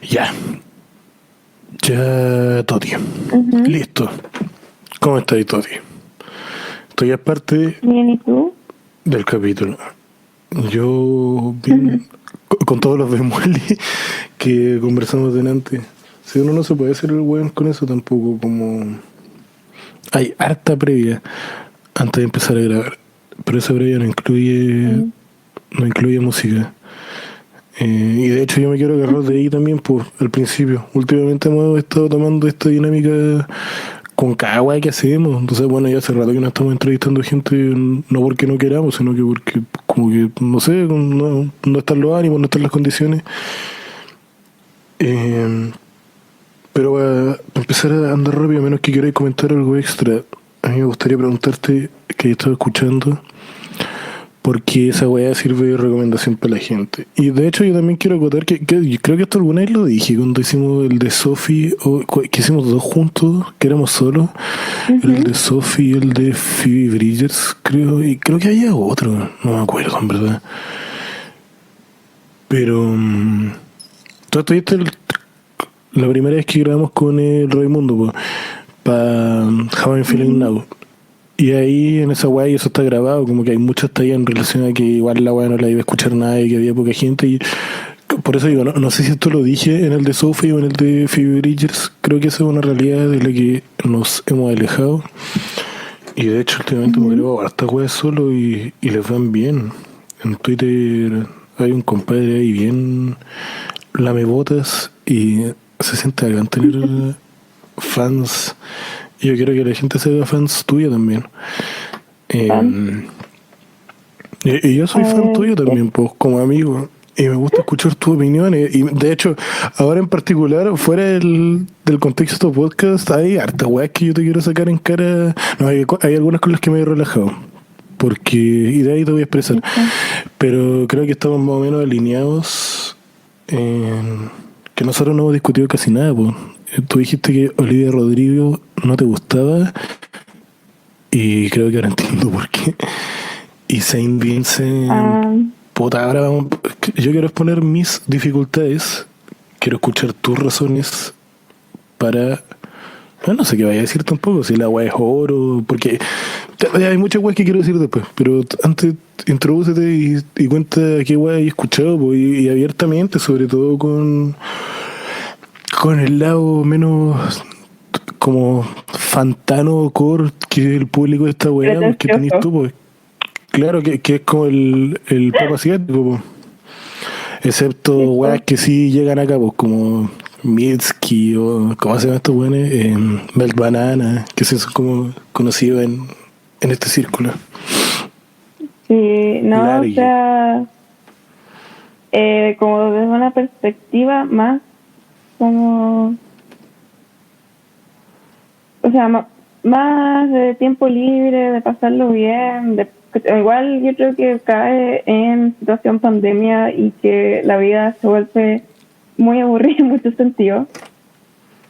Ya, ya, Toti. Ujú. Listo. ¿Cómo estás, Toti? Esto ya es parte Bien, ¿y tú? del capítulo. Yo, bien, con todos los bemoles que conversamos delante. Si uno no se puede hacer el weón con eso tampoco, como... Hay harta previa antes de empezar a grabar. Pero esa previa Mm. no incluye música. Y de hecho yo me quiero agarrar de ahí también, pues, al principio. Últimamente hemos estado tomando esta dinámica con cada weá que hacemos. Entonces, bueno, ya hace rato que no estamos entrevistando gente, no porque no queramos, sino que porque, como que, no sé, no están los ánimos, no están las condiciones. Eh, pero para empezar a andar rápido, a menos que queráis comentar algo extra, a mí me gustaría preguntarte, que he estado escuchando, porque esa weá sirve de recomendación para la gente. Y de hecho yo también quiero acotar que yo creo que esto alguna vez lo dije cuando hicimos el de Sophie, que hicimos dos juntos, que éramos solos, el Ujú. de Sophie y el de Phoebe Bridgers, creo, y creo que había otro, no me acuerdo en verdad. Pero tú estuviste la primera vez que grabamos con el Raimundo, para How I'm Feeling Ujú. Now. Y ahí en esa weá, y eso está grabado, como que hay muchas tallas en relación a que igual la weá no la iba a escuchar nadie, que había poca gente. Y por eso digo, no sé si esto lo dije en el de Sophie o en el de Phoebe Bridgers. Creo que esa es una realidad de la que nos hemos alejado. Y de hecho, últimamente me Ujú. grabo hartas weas solo y les van bien. En Twitter hay un compadre ahí bien lamebotas y se siente bacán tener fans. Y yo quiero que la gente se haga fans tuya también. Fan. Eh, y yo A soy fan ver, tuyo ¿qué? también, pues, como amigo. Y me gusta escuchar tus opiniones. Y de hecho, ahora en particular, fuera del contexto podcast, hay harta weas que yo te quiero sacar en cara. No, hay algunas con las que me he relajado. Porque, y de ahí te voy a expresar. Eso. Pero creo que estamos más o menos alineados en que nosotros no hemos discutido casi nada, pues. Tú dijiste que Olivia Rodrigo no te gustaba. Y creo que ahora entiendo por qué. Y Saint Vincent, Ah, puta, ahora vamos. Yo quiero exponer mis dificultades. Quiero escuchar tus razones para. No sé qué vaya a decir tampoco, si la weá es oro, porque hay muchas weas que quiero decir después, pero antes introdúcete y cuenta qué weá hay escuchado, pues, y abiertamente, sobre todo con el lado menos como fantano core que el público de esta weá, pues que tenés pretencioso. tú, pues. Claro que es como el pop asiático, pues. Excepto weas Eso. que sí llegan acá, pues, como Mitski o ¿cómo se llaman estos weones? Melt Banana, que sí son como conocidos en este círculo. Sí, no, o Largue. sea, como desde una perspectiva más como, o sea, más de tiempo libre, de pasarlo bien, igual yo creo que cae en situación pandemia y que la vida se vuelve muy aburrida en muchos sentidos.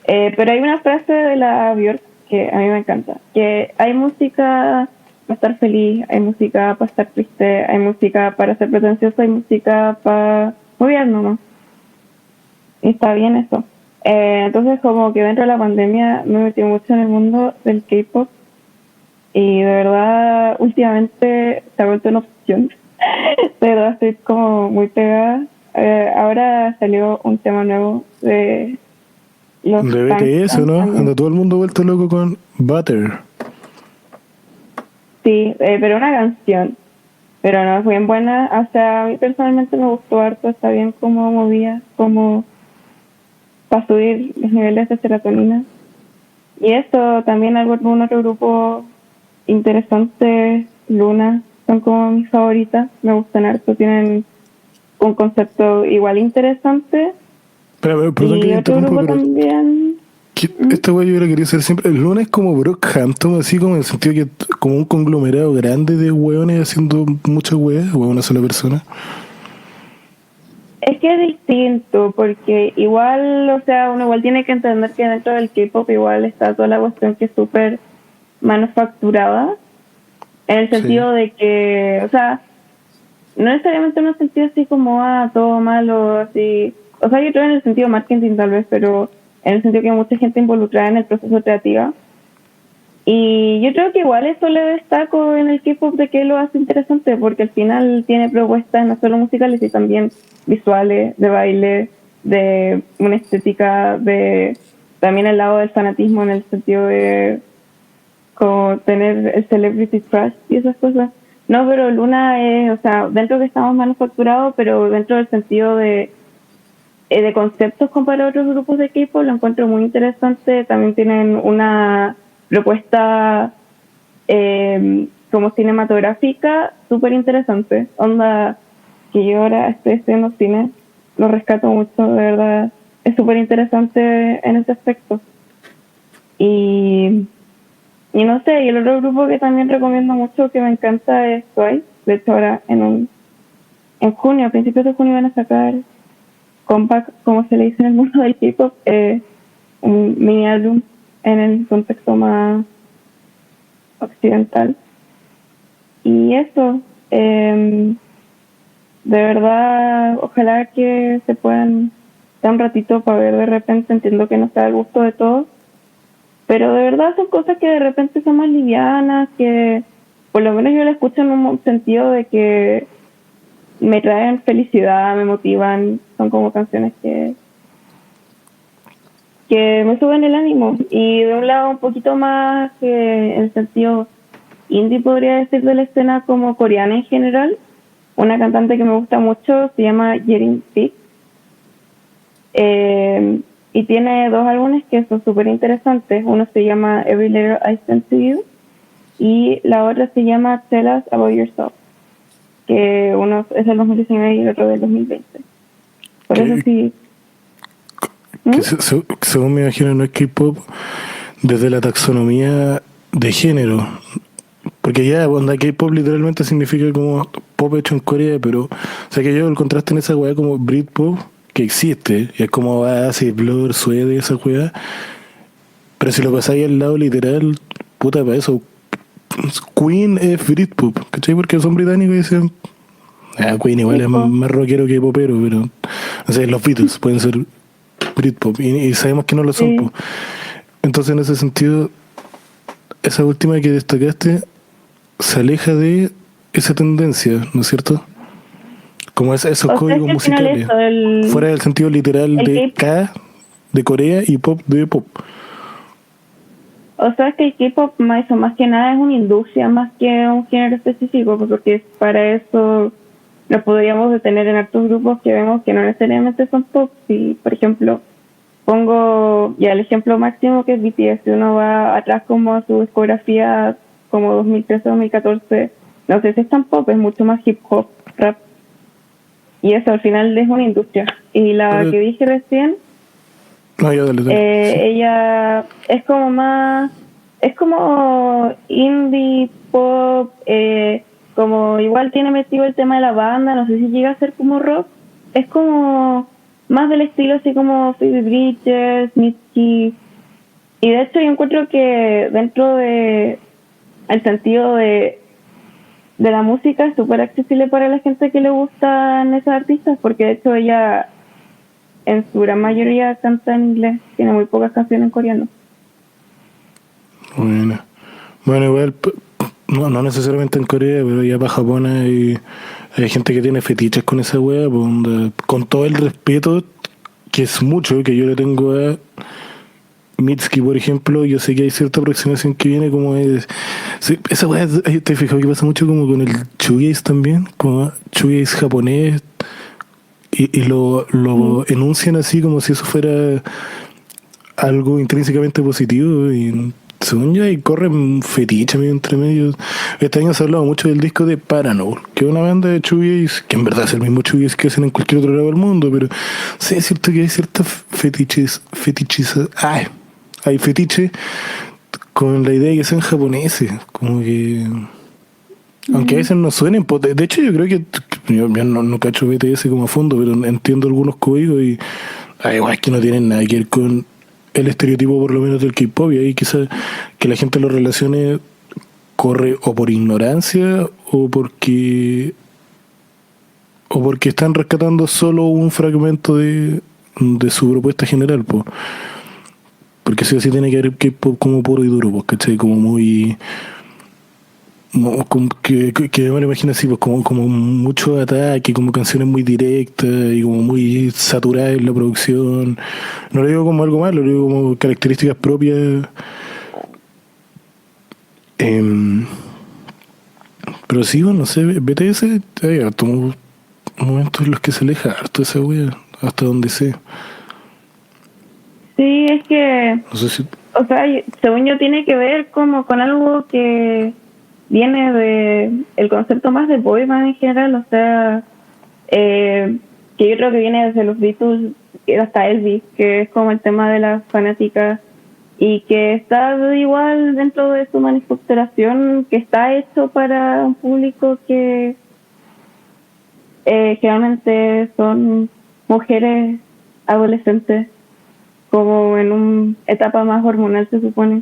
Pero hay una frase de la Björk que a mí me encanta, que hay música para estar feliz, hay música para estar triste, hay música para ser pretencioso, hay música para mover nomás. Y está bien eso. Entonces como que dentro de la pandemia me metí mucho en el mundo del K-pop y de verdad últimamente se ha vuelto una opción. De verdad estoy como muy pegada. Ahora salió un tema nuevo de los De tanks BTS, ¿no? cantando. Anda todo el mundo vuelto loco con Butter. Sí, pero una canción. Pero no, fue bien buena. O sea, a mí personalmente me gustó harto. Está bien como movía, como para subir los niveles de serotonina. Y eso, también algún otro grupo interesante, Luna, son como mis favoritas. Me gustan harto. Tienen un concepto igual interesante. Perdón que Y te otro interrumpa, grupo pero también. ¿Mm? esta weá yo la quería hacer siempre. El lunes como Brockhampton, así como en el sentido que como un conglomerado grande de weones haciendo muchas weas, o una sola persona. Es que es distinto, porque igual, o sea, uno igual tiene que entender que dentro del K-pop igual está toda la cuestión que es súper manufacturada, en el Sí. sentido de que, o sea, no necesariamente en un sentido así como, todo malo, así. o sea, yo creo en el sentido marketing tal vez, pero en el sentido que hay mucha gente involucrada en el proceso creativo. Y yo creo que igual eso le destaco en el K-pop de que lo hace interesante, porque al final tiene propuestas no solo musicales, sino también visuales, de baile, de una estética, de también el lado del fanatismo en el sentido de como tener el celebrity crush y esas cosas. No, pero Luna es, o sea, dentro que estamos manufacturados, pero dentro del sentido de conceptos comparado a otros grupos de K-pop, lo encuentro muy interesante. También tienen una propuesta como cinematográfica súper interesante. Onda, que yo ahora estoy estudiando cine, lo rescato mucho, de verdad. Es súper interesante en ese aspecto. Y no sé, y el otro grupo que también recomiendo mucho, que me encanta, es Twice. De hecho, ahora en junio, a principios de junio, van a sacar Compact, como se le dice en el mundo del K-pop, un mini álbum en el contexto más occidental. Y eso, de verdad, ojalá que se puedan dar un ratito para ver de repente. Entiendo que no está al gusto de todos, pero de verdad son cosas que de repente son más livianas, que por lo menos yo la escucho en un sentido de que me traen felicidad, me motivan, son como canciones que me suben el ánimo. Y de un lado un poquito más que en el sentido indie, podría decir, de la escena como coreana en general, una cantante que me gusta mucho se llama Yerin Sik, y tiene 2 álbumes que son súper interesantes. Uno se llama Every Letter I Send to You y la otra se llama Tell Us About Yourself, que uno es del 2019 y el otro del 2020. Por eso sí. Que según me imagino no es K-pop desde la taxonomía de género, porque ya onda K-pop literalmente significa como pop hecho en Corea, pero o sea que yo el contraste en esa weá como Britpop que existe, y es como así Blur, Suede, esa weá, pero si lo pasáis al lado literal, puta, para eso Queen es Britpop, ¿cachai? Porque son británicos y dicen Queen igual es más rockero que popero, pero no sé, los Beatles pueden ser Britpop y sabemos que no lo son. Sí. Entonces en ese sentido esa última que destacaste se aleja de esa tendencia, ¿no es cierto? Como esos códigos musicales, eso, fuera del sentido literal de K de Corea y pop de pop. O sea, que el K-pop más que nada es una industria más que un género específico, porque para eso nos podríamos detener en hartos grupos que vemos que no necesariamente son pop. Si, por ejemplo, pongo ya el ejemplo máximo que es BTS, si uno va atrás como a su discografía como 2013-2014, no sé si es tan pop, es mucho más hip hop, rap, y eso al final es una industria. Y la que dije recién, no, ya dale. Sí. Ella es como más, es como indie pop, como igual tiene metido el tema de la banda, no sé si llega a ser como rock, es como más del estilo así como Phoebe Bridgers, Mitski, y de hecho yo encuentro que dentro de el sentido de la música es súper accesible para la gente que le gustan esas artistas, porque de hecho ella en su gran mayoría canta en inglés, tiene muy pocas canciones en coreano. Bueno, igual no necesariamente en Corea, pero ya para Japón hay gente que tiene fetiches con esa wea, con todo el respeto que es mucho que yo le tengo a Mitski, por ejemplo. Yo sé que hay cierta aproximación que viene como es sí, esa wea, te he fijado que pasa mucho como con el shoegaze también, como shoegaze japonés, y lo enuncian así como si eso fuera algo intrínsecamente positivo, y según yo ahí corre un fetiche medio entre medio. Este año se ha hablado mucho del disco de Paranol, que es una banda de shoegaze, que en verdad es el mismo shoegaze que hacen en cualquier otro lado del mundo, pero sí es cierto que hay ciertas fetiches, hay fetiches con la idea de que sean japoneses, como que aunque a veces no suenen, de hecho yo creo que yo no cacho BTS como a fondo, pero entiendo algunos códigos y igual es que no tienen nada que ver con el estereotipo por lo menos del K-pop, y ahí quizás que la gente lo relacione corre o por ignorancia o porque o porque están rescatando solo un fragmento de su propuesta general, pues. Porque sí o sí tiene que haber K-pop como puro y duro, pues, ¿cachai? Como muy... como que me lo imagino así, pues como mucho ataque, como canciones muy directas y como muy saturadas en la producción. No lo digo como algo malo, lo digo como características propias. Em, pero sí, bueno, no sé, BTS, hay harto momentos en los que se aleja harto esa wea, hasta donde sé. Sí, es que, No sé si... o sea, según yo tiene que ver como con algo que viene de el concepto más de boy band en general, o sea, que yo creo que viene desde los Beatles hasta Elvis, que es como el tema de las fanáticas y que está igual dentro de su manifestación, que está hecho para un público que generalmente son mujeres adolescentes, como en una etapa más hormonal se supone.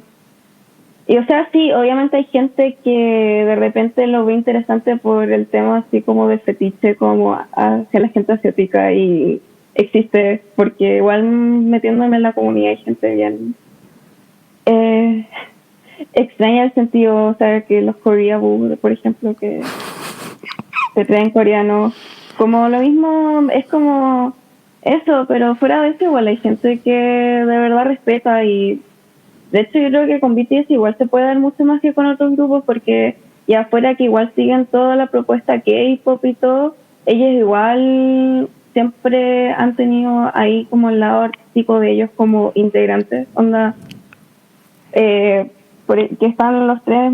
Y o sea, sí, obviamente hay gente que de repente lo ve interesante por el tema así como de fetiche, como hacia la gente asiática y existe, porque igual metiéndome en la comunidad hay gente bien eh, extraña el sentido, o sea, que los coreaboo, por ejemplo, que se creen coreanos, como lo mismo, es como eso, pero fuera de eso igual hay gente que de verdad respeta y de hecho yo creo que con BTS igual se puede dar mucho más que con otros grupos porque ya fuera que igual siguen toda la propuesta K-pop y todo, ellos igual siempre han tenido ahí como el lado artístico de ellos como integrantes, onda, que están los tres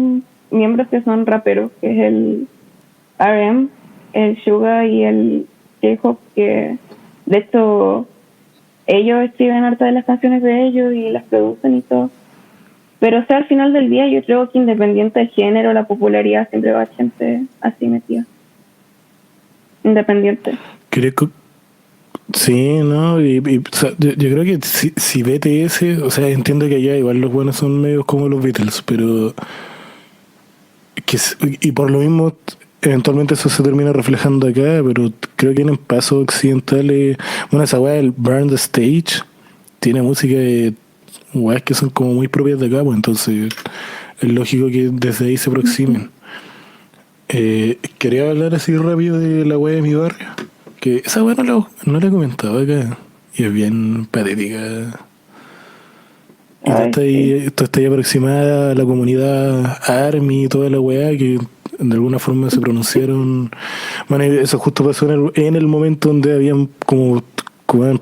miembros que son raperos, que es el RM, el Suga y el J-Hope, que de hecho ellos escriben harta de las canciones de ellos y las producen y todo. Pero o sea, al final del día yo creo que independiente del género, la popularidad siempre va a haber gente así metida. Independiente. Creo que... Sí, ¿no? O sea, yo creo que si BTS, o sea, entiendo que allá igual los buenos son medios como los Beatles, pero y por lo mismo eventualmente eso se termina reflejando acá, pero creo que en pasos occidentales, bueno, esa weá del Burn the Stage tiene música de weas que son como muy propias de acá, pues entonces es lógico que desde ahí se aproximen. Quería hablar así rápido de la weá de mi barrio, que esa weá no la he comentado acá y es bien patética. Y Ay, sí. tú estás ahí aproximada a la comunidad ARMY y toda la weá que de alguna forma se pronunciaron. Bueno, y eso justo pasó en el momento donde habían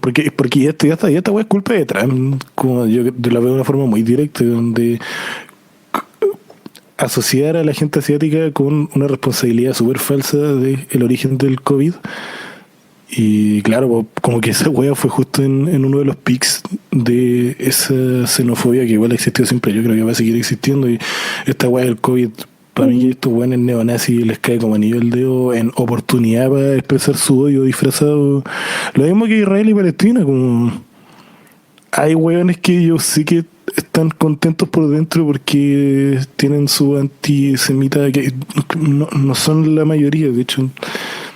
porque ya esta weá es culpa de Trump. Como yo la veo de una forma muy directa, donde asociar a la gente asiática con una responsabilidad súper falsa del origen del COVID. Y claro, como que esa wea fue justo en uno de los pics de esa xenofobia que igual existió siempre. Yo creo que va a seguir existiendo. Y esta wea del COVID, para mí, que estos weones neonazis les cae como anillo al dedo en oportunidad para expresar su odio disfrazado. Lo mismo que Israel y Palestina, como hay weones que yo sí que están contentos por dentro porque tienen su antisemita, que no son la mayoría, de hecho.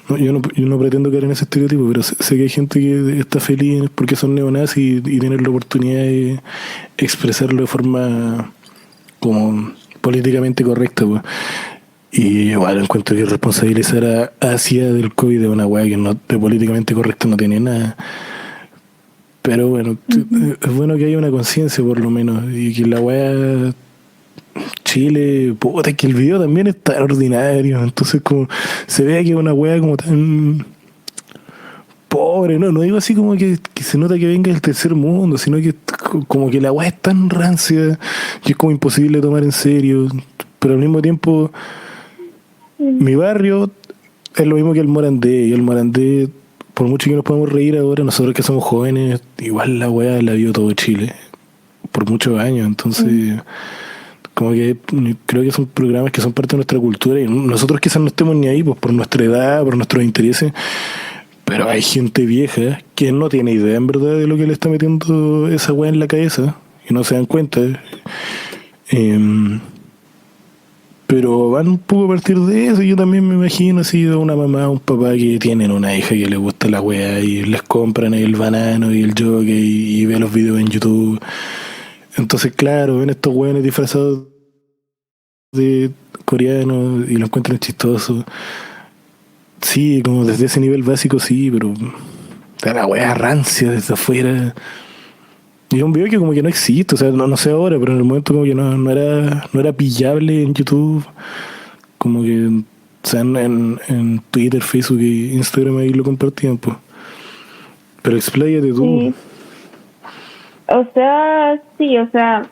No, yo no pretendo caer en ese estereotipo, pero sé que hay gente que está feliz porque son neonazis y tienen la oportunidad de expresarlo de forma como políticamente correcta, pues. Y igual encuentro que responsabilizar a Asia del COVID de una weá que no, de políticamente correcto no tiene nada. Pero bueno, es bueno que haya una conciencia por lo menos y que la weá Chile, puta, que el video también es tan ordinario, entonces como se vea que es una wea como tan pobre, no digo así como que se nota que venga del tercer mundo, sino que como que la wea es tan rancia que es como imposible de tomar en serio, pero al mismo tiempo mi barrio es lo mismo que el Morandé, y el Morandé, por mucho que nos podamos reír ahora, nosotros que somos jóvenes, igual la wea la vio todo Chile, por muchos años, entonces... Como que creo que son programas que son parte de nuestra cultura y nosotros quizás no estemos ni ahí pues por nuestra edad, por nuestros intereses, pero hay gente vieja que no tiene idea en verdad de lo que le está metiendo esa weá en la cabeza y no se dan cuenta. Eh, Pero van un poco a partir de eso. Yo también me imagino así de una mamá o un papá que tienen una hija que le gusta la wea y les compran el banano y el jockey y ve los videos en YouTube. Entonces, claro, ven estos weones disfrazados de coreanos y lo encuentran chistoso. Sí, como desde ese nivel básico, sí, pero está la wea rancia desde afuera. Y es un video que como que no existe, o sea, no sé ahora, pero en el momento como que no era pillable en YouTube, como que, o sea, en Twitter, Facebook y Instagram ahí lo compartían, pues. Pero expláyate tú. Sí. O sea, sí, o sea,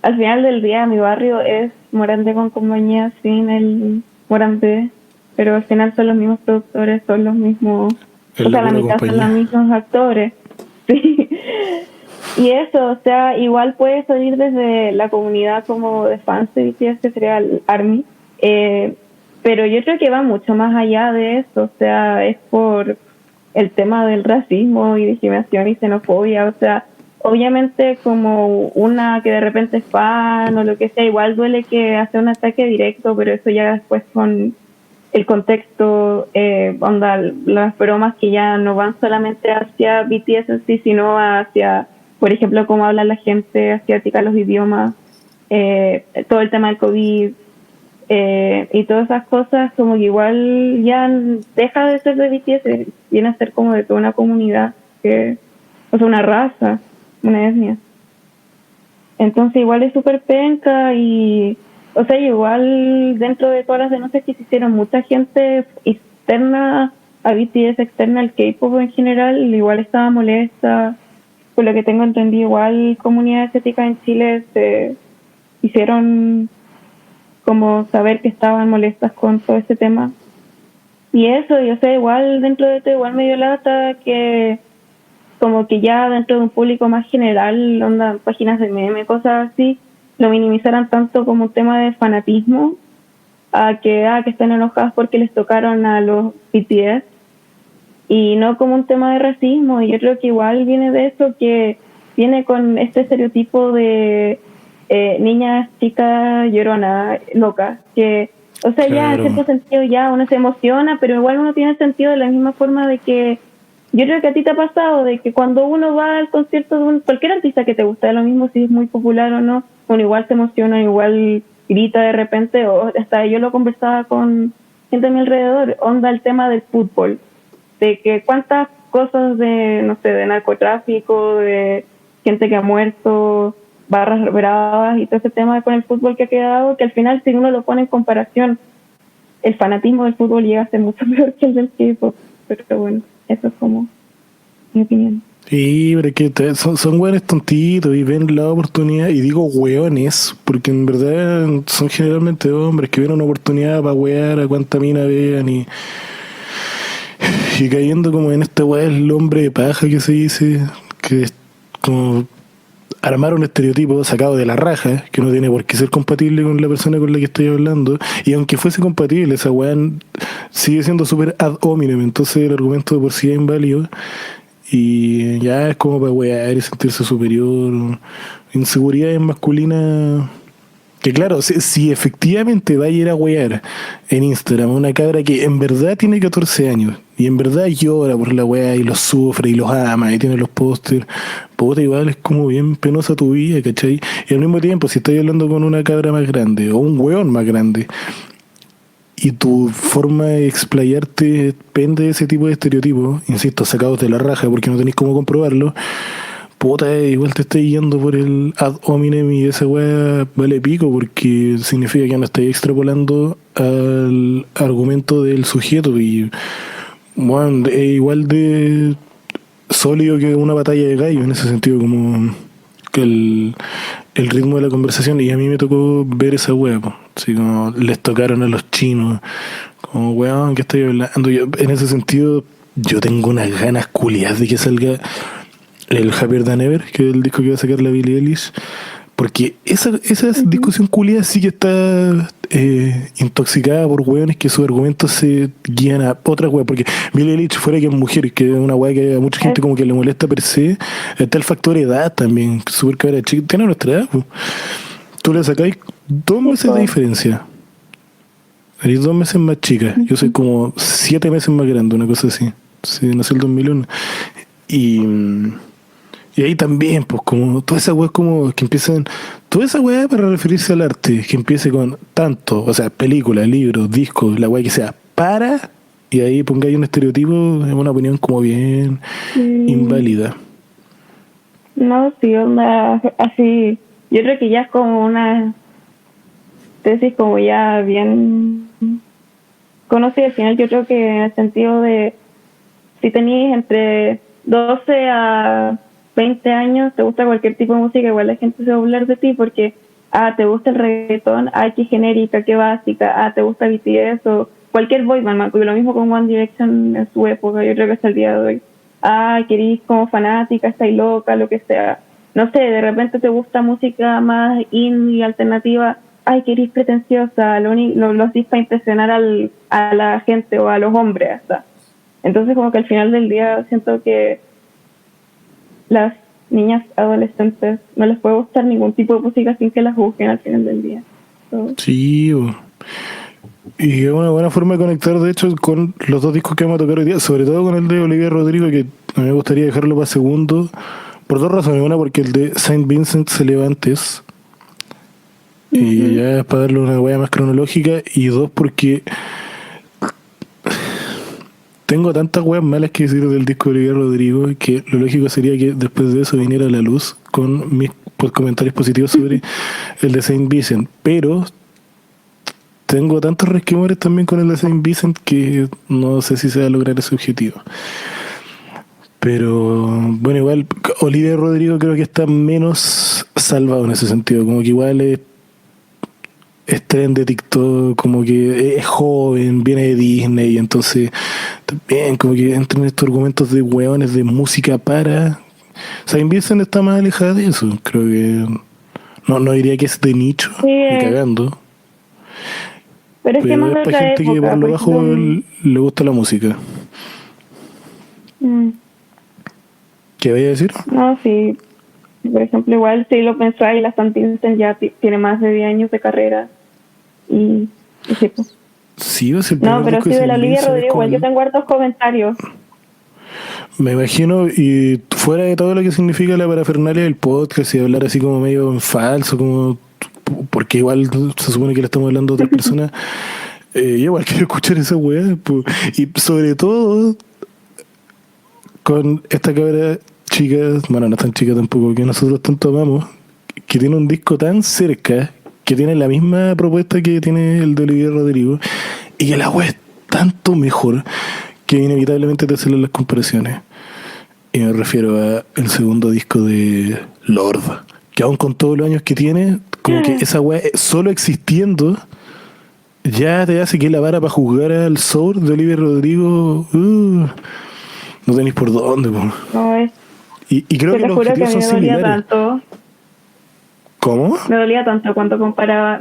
al final del día mi barrio es Morandé con compañía sin el Morandé, pero al final son los mismos productores, son los mismos, Es o sea, la la pura mitad son compañía. los mismos actores. Sí. Y eso, o sea, igual puede salir desde la comunidad como de fans de BTS, que sería el ARMY, pero yo creo que va mucho más allá de eso, o sea, es por el tema del racismo y discriminación y xenofobia, o sea, obviamente como una que de repente es fan o lo que sea, igual duele que hace un ataque directo, pero eso ya después con el contexto, onda, las bromas que ya no van solamente hacia BTS en sí, sino hacia, por ejemplo, cómo habla la gente asiática, los idiomas, todo el tema del COVID, y todas esas cosas, como que igual ya deja de ser de BTS, viene a ser como de toda una comunidad, o sea, una raza, una etnia. Entonces igual es súper penca y, o sea, igual dentro de todas las denuncias que se hicieron, mucha gente externa a BTS, externa al K-pop en general, igual estaba molesta. Por lo que tengo entendido, igual comunidades asiáticas en Chile se hicieron como saber que estaban molestas con todo ese tema. Y eso, yo sé, igual dentro de todo, igual me dio lata que como que ya dentro de un público más general, onda, páginas de meme, cosas así, lo minimizaran tanto como un tema de fanatismo, que están enojadas porque les tocaron a los BTS, y no como un tema de racismo. Y yo creo que igual viene de eso, que viene con este estereotipo de niñas, chicas, llorona, loca, que, o sea, Claro. ya en cierto sentido ya uno se emociona, pero igual uno tiene sentido de la misma forma de que yo creo que a ti te ha pasado de que cuando uno va al concierto de cualquier artista que te gusta, es lo mismo si es muy popular o no, uno igual se emociona, igual grita de repente, o hasta yo lo conversaba con gente a mi alrededor, onda el tema del fútbol, de que cuántas cosas de, no sé, de narcotráfico, de gente que ha muerto, barras bravas y todo ese tema con el fútbol que ha quedado, que al final si uno lo pone en comparación, el fanatismo del fútbol llega a ser mucho peor que el del K-pop, pero bueno, eso es como mi opinión. Sí, pero es que son hueones tontitos y ven la oportunidad, y digo hueones, porque en verdad son generalmente hombres que ven una oportunidad para huear a cuanta mina vean y cayendo como en esta hueá el hombre de paja que se dice, que es como armar un estereotipo sacado de la raja, que no tiene por qué ser compatible con la persona con la que estoy hablando, y aunque fuese compatible, esa weá sigue siendo súper ad hominem, entonces el argumento de por sí es inválido, y ya es como para wear y sentirse superior, inseguridades masculinas. Que claro, si efectivamente va a ir a wear en Instagram a una cabra que en verdad tiene 14 años y en verdad llora por la weá y los sufre y los ama y tiene los pósters, puta, igual es como bien penosa tu vida, ¿cachai? Y al mismo tiempo, si estás hablando con una cabra más grande o un weón más grande y tu forma de explayarte depende de ese tipo de estereotipos, insisto, sacados de la raja porque no tenéis cómo comprobarlo, puta, igual te estoy yendo por el ad hominem y esa weá vale pico porque significa que no estoy extrapolando al argumento del sujeto y bueno, es igual de sólido que una batalla de gallo en ese sentido, como que el ritmo de la conversación. Y a mí me tocó ver esa weá, po. Así como les tocaron a los chinos, como weón, ¿qué estoy hablando? Yo, en ese sentido, yo tengo unas ganas culiadas de que salga el Happier Than Ever, que es el disco que va a sacar la Billie Eilish, porque esa discusión culiada sí que está intoxicada por hueones que sus argumentos se guían a otras hueas, porque Billie Eilish, fuera que es mujer, que es una hueá que a mucha gente como que le molesta per se, está el factor edad también, súper cabra chica, tiene nuestra edad, pues. Tú le sacáis 2 meses de diferencia. Eres 2 meses más chica. Yo soy como 7 meses más grande, una cosa así. Sí, nací el 2001. Y, y ahí también, pues, como toda esa weá, como que empiezan. Toda esa weá para referirse al arte, que empiece con tanto, o sea, películas, libros, discos, la weá que sea, para. Y ahí pongáis un estereotipo, es una opinión como bien Mm, inválida. no, sí, onda, así. Yo creo que ya es como una tesis como ya bien conocida. Al final yo creo que en el sentido de si tenéis entre 12 a 20 años, te gusta cualquier tipo de música, igual la gente se va a hablar de ti porque, te gusta el reggaetón, qué genérica, qué básica, te gusta BTS o cualquier boy band, porque lo mismo con One Direction en su época, yo creo que hasta el día de hoy. Querís como fanática, estáis loca, lo que sea. No sé, de repente te gusta música más indie, alternativa, querís pretenciosa, lo hacís para impresionar a la gente o a los hombres hasta. Entonces como que al final del día siento que las niñas adolescentes no les puede gustar ningún tipo de música sin que las busquen al final del día. So, Sí, bo. Y es una buena forma de conectar, de hecho, con los dos discos que vamos a tocar hoy día, sobre todo con el de Olivia Rodrigo, que a mí me gustaría dejarlo para segundo, por dos razones. Una, porque el de Saint Vincent se eleva antes, y ya es para darle una huella más cronológica, y dos, porque tengo tantas weas malas que decir del disco de Olivia Rodrigo que lo lógico sería que después de eso viniera a la luz con mis comentarios positivos sobre el de Saint Vincent. Pero tengo tantos resquemores también con el de Saint Vincent que no sé si se va a lograr ese objetivo. Pero bueno, igual Olivia Rodrigo creo que está menos salvado en ese sentido. Como que igual es trend de TikTok, como que es joven, viene de Disney, y entonces también como que entran estos argumentos de hueones de música para. Saint Vincent está más alejada de eso, creo que no diría que es de nicho, sí, ni cagando, pero es que pero más es de para otra gente que por época, lo por ejemplo, bajo le gusta la música. mm, ¿Qué voy a decir? no, sí, por ejemplo, igual si lo pensáis, la Stan Vincent ya tiene más de 10 años de carrera y sí, pues. Sí, es el No, primer pero disco sí de de la Saint Olivia Vincent, es Rodrigo, como igual yo el. tengo hartos comentarios. Me imagino, y fuera de todo lo que significa la parafernalia del podcast y hablar así como medio en falso, como porque igual se supone que le estamos hablando a otras personas, yo igual quiero escuchar esa weá, y sobre todo con esta cabra chica, bueno, no es tan chica tampoco, que nosotros tanto amamos, que tiene un disco tan cerca, que tiene la misma propuesta que tiene el de Olivier Rodrigo, y que la weá es tanto mejor que inevitablemente te hacen las comparaciones. Y me refiero a el segundo disco de Lord, que aún con todos los años que tiene, como que esa weá solo existiendo ya te hace que la vara para jugar al Soul de Oliver Rodrigo, no tenéis por dónde, po. No, es Y creo que que te los juro que a objetivos mí son me dolía similares. tanto. ¿Cómo? Me dolía tanto cuando comparaban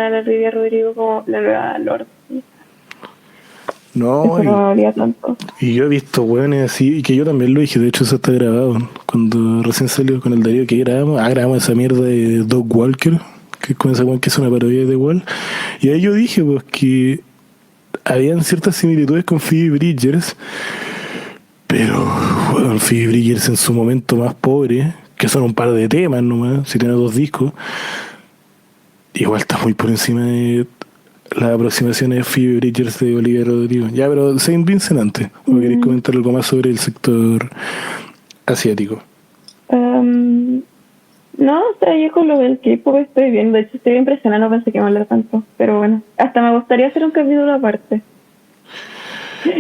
a la Olivia Rodrigo como la nueva Lord. No, Eso me dolía tanto. y yo he visto weones así, y que yo también lo dije, de hecho eso está grabado. Cuando recién salió con el Darío que grabamos, grabamos esa mierda de Dog Walker, que es con esa weón que es una parodia de Wall. Y ahí yo dije pues que habían ciertas similitudes con Phoebe Bridgers, pero bueno, Phoebe Bridgers en su momento más pobre, que son un par de temas nomás, si tiene 2 discos, igual está muy por encima de las aproximaciones de Phoebe Bridgers de Olivia Rodrigo. Ya, pero Saint Vincent antes, ¿o queréis comentar algo más sobre el sector asiático? No, o sea, yo con lo del K-pop estoy bien. De hecho, estoy impresionada, no pensé que me hablar tanto. Pero bueno, hasta me gustaría hacer un capítulo aparte.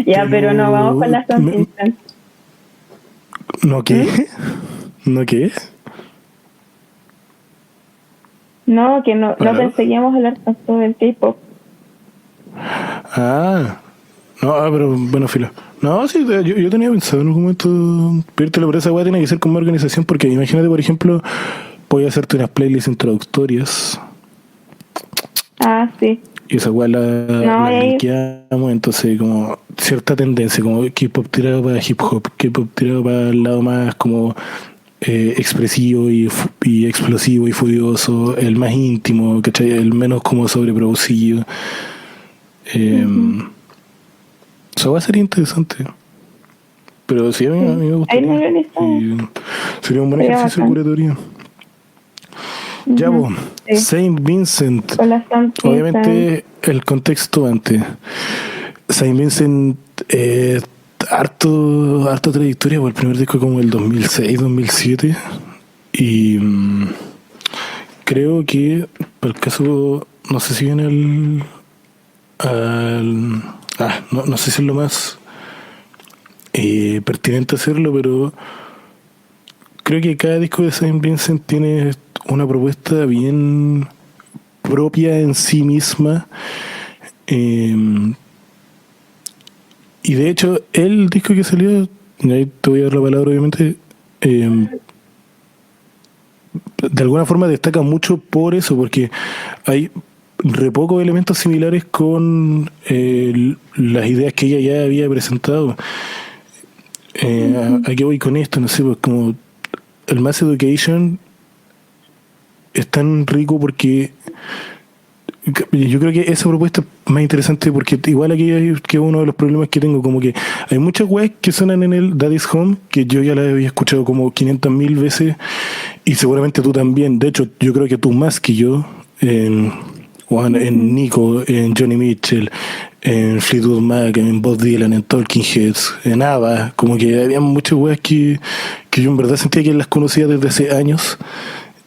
Ya, pero no, vamos con la Stan Vincent. ¿No qué? ¿No qué? No, que no ¿Aló? pensé que íbamos a hablar tanto del K-pop. No, pero bueno, filo. No, sí, yo tenía pensado en algún momento pedírtelo, pero esa weá tiene que ser como organización, porque imagínate, por ejemplo, voy a hacerte unas playlists introductorias Sí. y esa weá No, la linkeamos, entonces como cierta tendencia, como K-pop tirado para hip hop, K-pop tirado para el lado más como expresivo y explosivo y furioso, el más íntimo, ¿cachai? El menos como sobreproducido. Eso va a ser interesante. Pero sí, a mí me Ahí no gustaría. lo he visto. Y sería un buen Sería ejercicio de bacán. curatoría. Ya, Ujú. vos, Sí. Saint Vincent. Con la Saint Vincent. Obviamente, el contexto antes. Saint Vincent, harta trayectoria, pues el primer disco como el 2006, 2007. Y creo que, por el caso, no sé si viene no sé si es lo más pertinente hacerlo, pero creo que cada disco de Saint Vincent tiene una propuesta bien propia en sí misma. Y de hecho, el disco que salió, y ahí te voy a dar la palabra obviamente, de alguna forma destaca mucho por eso, porque hay re pocos elementos similares con las ideas que ella ya había presentado. ¿A qué voy con esto? No sé, pues como el Mass Education es tan rico porque yo creo que esa propuesta es más interesante porque igual aquí hay que uno de los problemas que tengo, como que hay muchas weas que suenan en el Daddy's Home que yo ya las había escuchado como 500.000 veces y seguramente tú también. De hecho, yo creo que tú más que yo en Nico, en Johnny Mitchell, en Fleetwood Mac, en Bob Dylan, en Talking Heads, en ABBA, como que había muchas weas que yo en verdad sentía que las conocía desde hace años.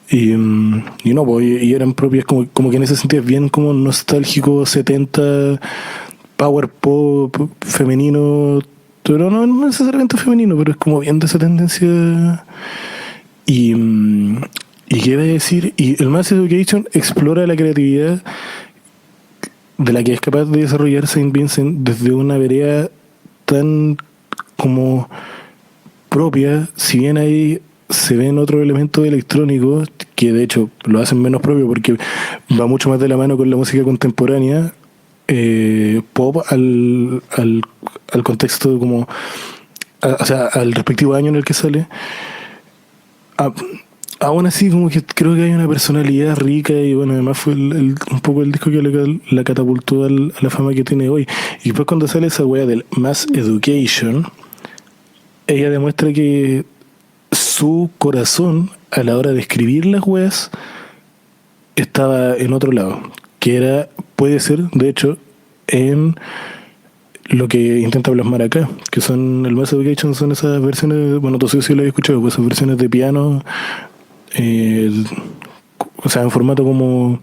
Y no, pues, y eran propias, como que en ese sentido es bien como nostálgico, 70, power pop, femenino, pero no necesariamente femenino, pero es como bien de esa tendencia. Y, y qué iba a decir, y el Mass Education explora la creatividad de la que es capaz de desarrollar Saint Vincent desde una vereda tan como propia, si bien ahí se ven otros elementos electrónicos que de hecho lo hacen menos propio porque va mucho más de la mano con la música contemporánea, pop al contexto como, o sea, al respectivo año en el que sale. A- Aún así como que creo que hay una personalidad rica y bueno, además fue un poco el disco que la catapultó a la fama que tiene hoy. Y después cuando sale esa wea del Mass Education, ella demuestra que su corazón a la hora de escribir las weas estaba en otro lado, que era, puede ser, de hecho, en lo que intenta plasmar acá, que son el Mass Education, son esas versiones, bueno, tú sí lo habías escuchado, pues esas versiones de piano, eh, o sea, en formato como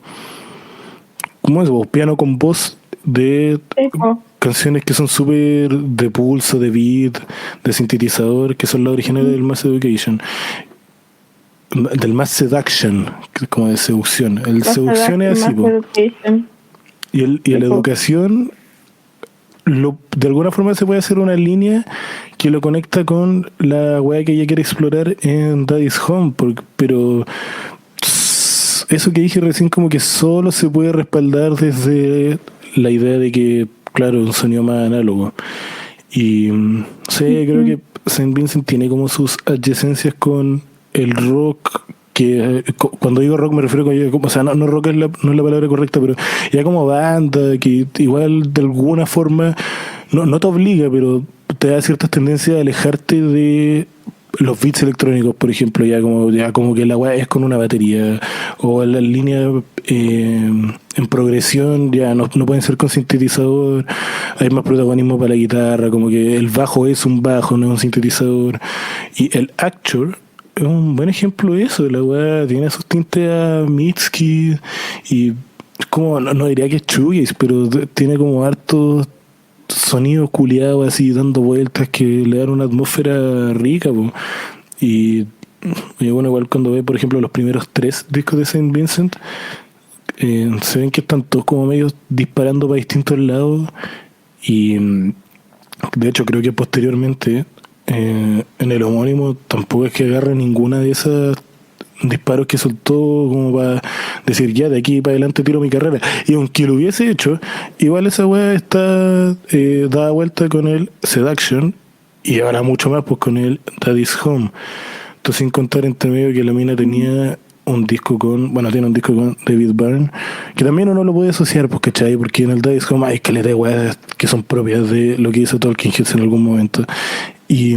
eso, pues, piano con voz de Tipo, canciones que son súper de pulso, de beat, de sintetizador, que son las originales del Mass Education. Del Mass Seduction, que es como de seducción. El seducción es así, Mass po. Education. Y la Tipo, educación, de alguna forma se puede hacer una línea que lo conecta con la weá que ella quiere explorar en Daddy's Home, pero eso que dije recién como que solo se puede respaldar desde la idea de que, claro, un sonido más análogo. Y no sé, creo que Saint Vincent tiene como sus adyacencias con el rock, que cuando digo rock me refiero o sea, no rock no es la palabra correcta, pero ya como banda, que igual de alguna forma no te obliga, pero te da ciertas tendencias a alejarte de los beats electrónicos, por ejemplo, ya como que la weá es con una batería, o las líneas en progresión ya no pueden ser con sintetizador, hay más protagonismo para la guitarra, como que el bajo es un bajo, no es un sintetizador, y el Acture es un buen ejemplo de eso, la weá tiene esos tintes a Mitski, y es como, no diría que es shoegaze, pero tiene como hartos sonidos culiados así dando vueltas que le dan una atmósfera rica, po. Y, y bueno, igual cuando ve, por ejemplo, los primeros 3 discos de Saint Vincent, se ven que están todos como medio disparando para distintos lados y de hecho creo que posteriormente en el homónimo tampoco es que agarre ninguna de esas disparos que soltó como para decir ya de aquí para adelante tiro mi carrera, y aunque lo hubiese hecho igual esa weá está dada vuelta con el Seduction y ahora mucho más pues con el Daddy's Home, Esto sin contar entre medio que la mina tenía un disco tiene un disco con David Byrne, que también uno lo puede asociar, pues, ¿cachai? Porque en el Daddy es como, hay caleta de weas que son propias de lo que hizo Talking Heads en algún momento. Y,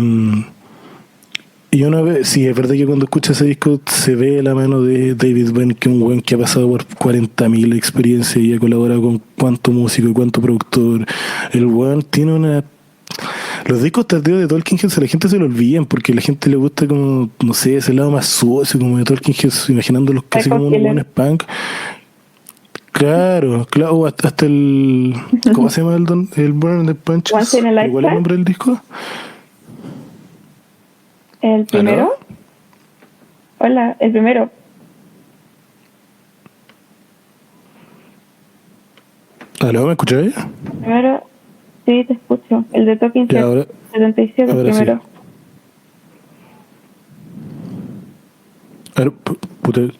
y una vez, sí, es verdad que cuando escucha ese disco se ve la mano de David Byrne, que es un weón que ha pasado por 40.000 experiencias y ha colaborado con cuánto músico y cuánto productor. El weón tiene una... Los discos tardíos de Talking Heads a la gente se lo olvidan porque a la gente le gusta como, no sé, ese lado más sucio como de Talking Heads, imaginándolos casi como unos buenos punk. Claro, hasta el... ¿Cómo se llama el Burn the Punches? Once in a Lifetime. ¿Cuál es el nombre del disco? ¿El primero? ¿Aló? Hola, el primero. ¿Aló? ¿Me escucháis? Primero, sí, te escucho. El de Talking Ya, Heads, ahora, 77, ahora primero. sí. A ver,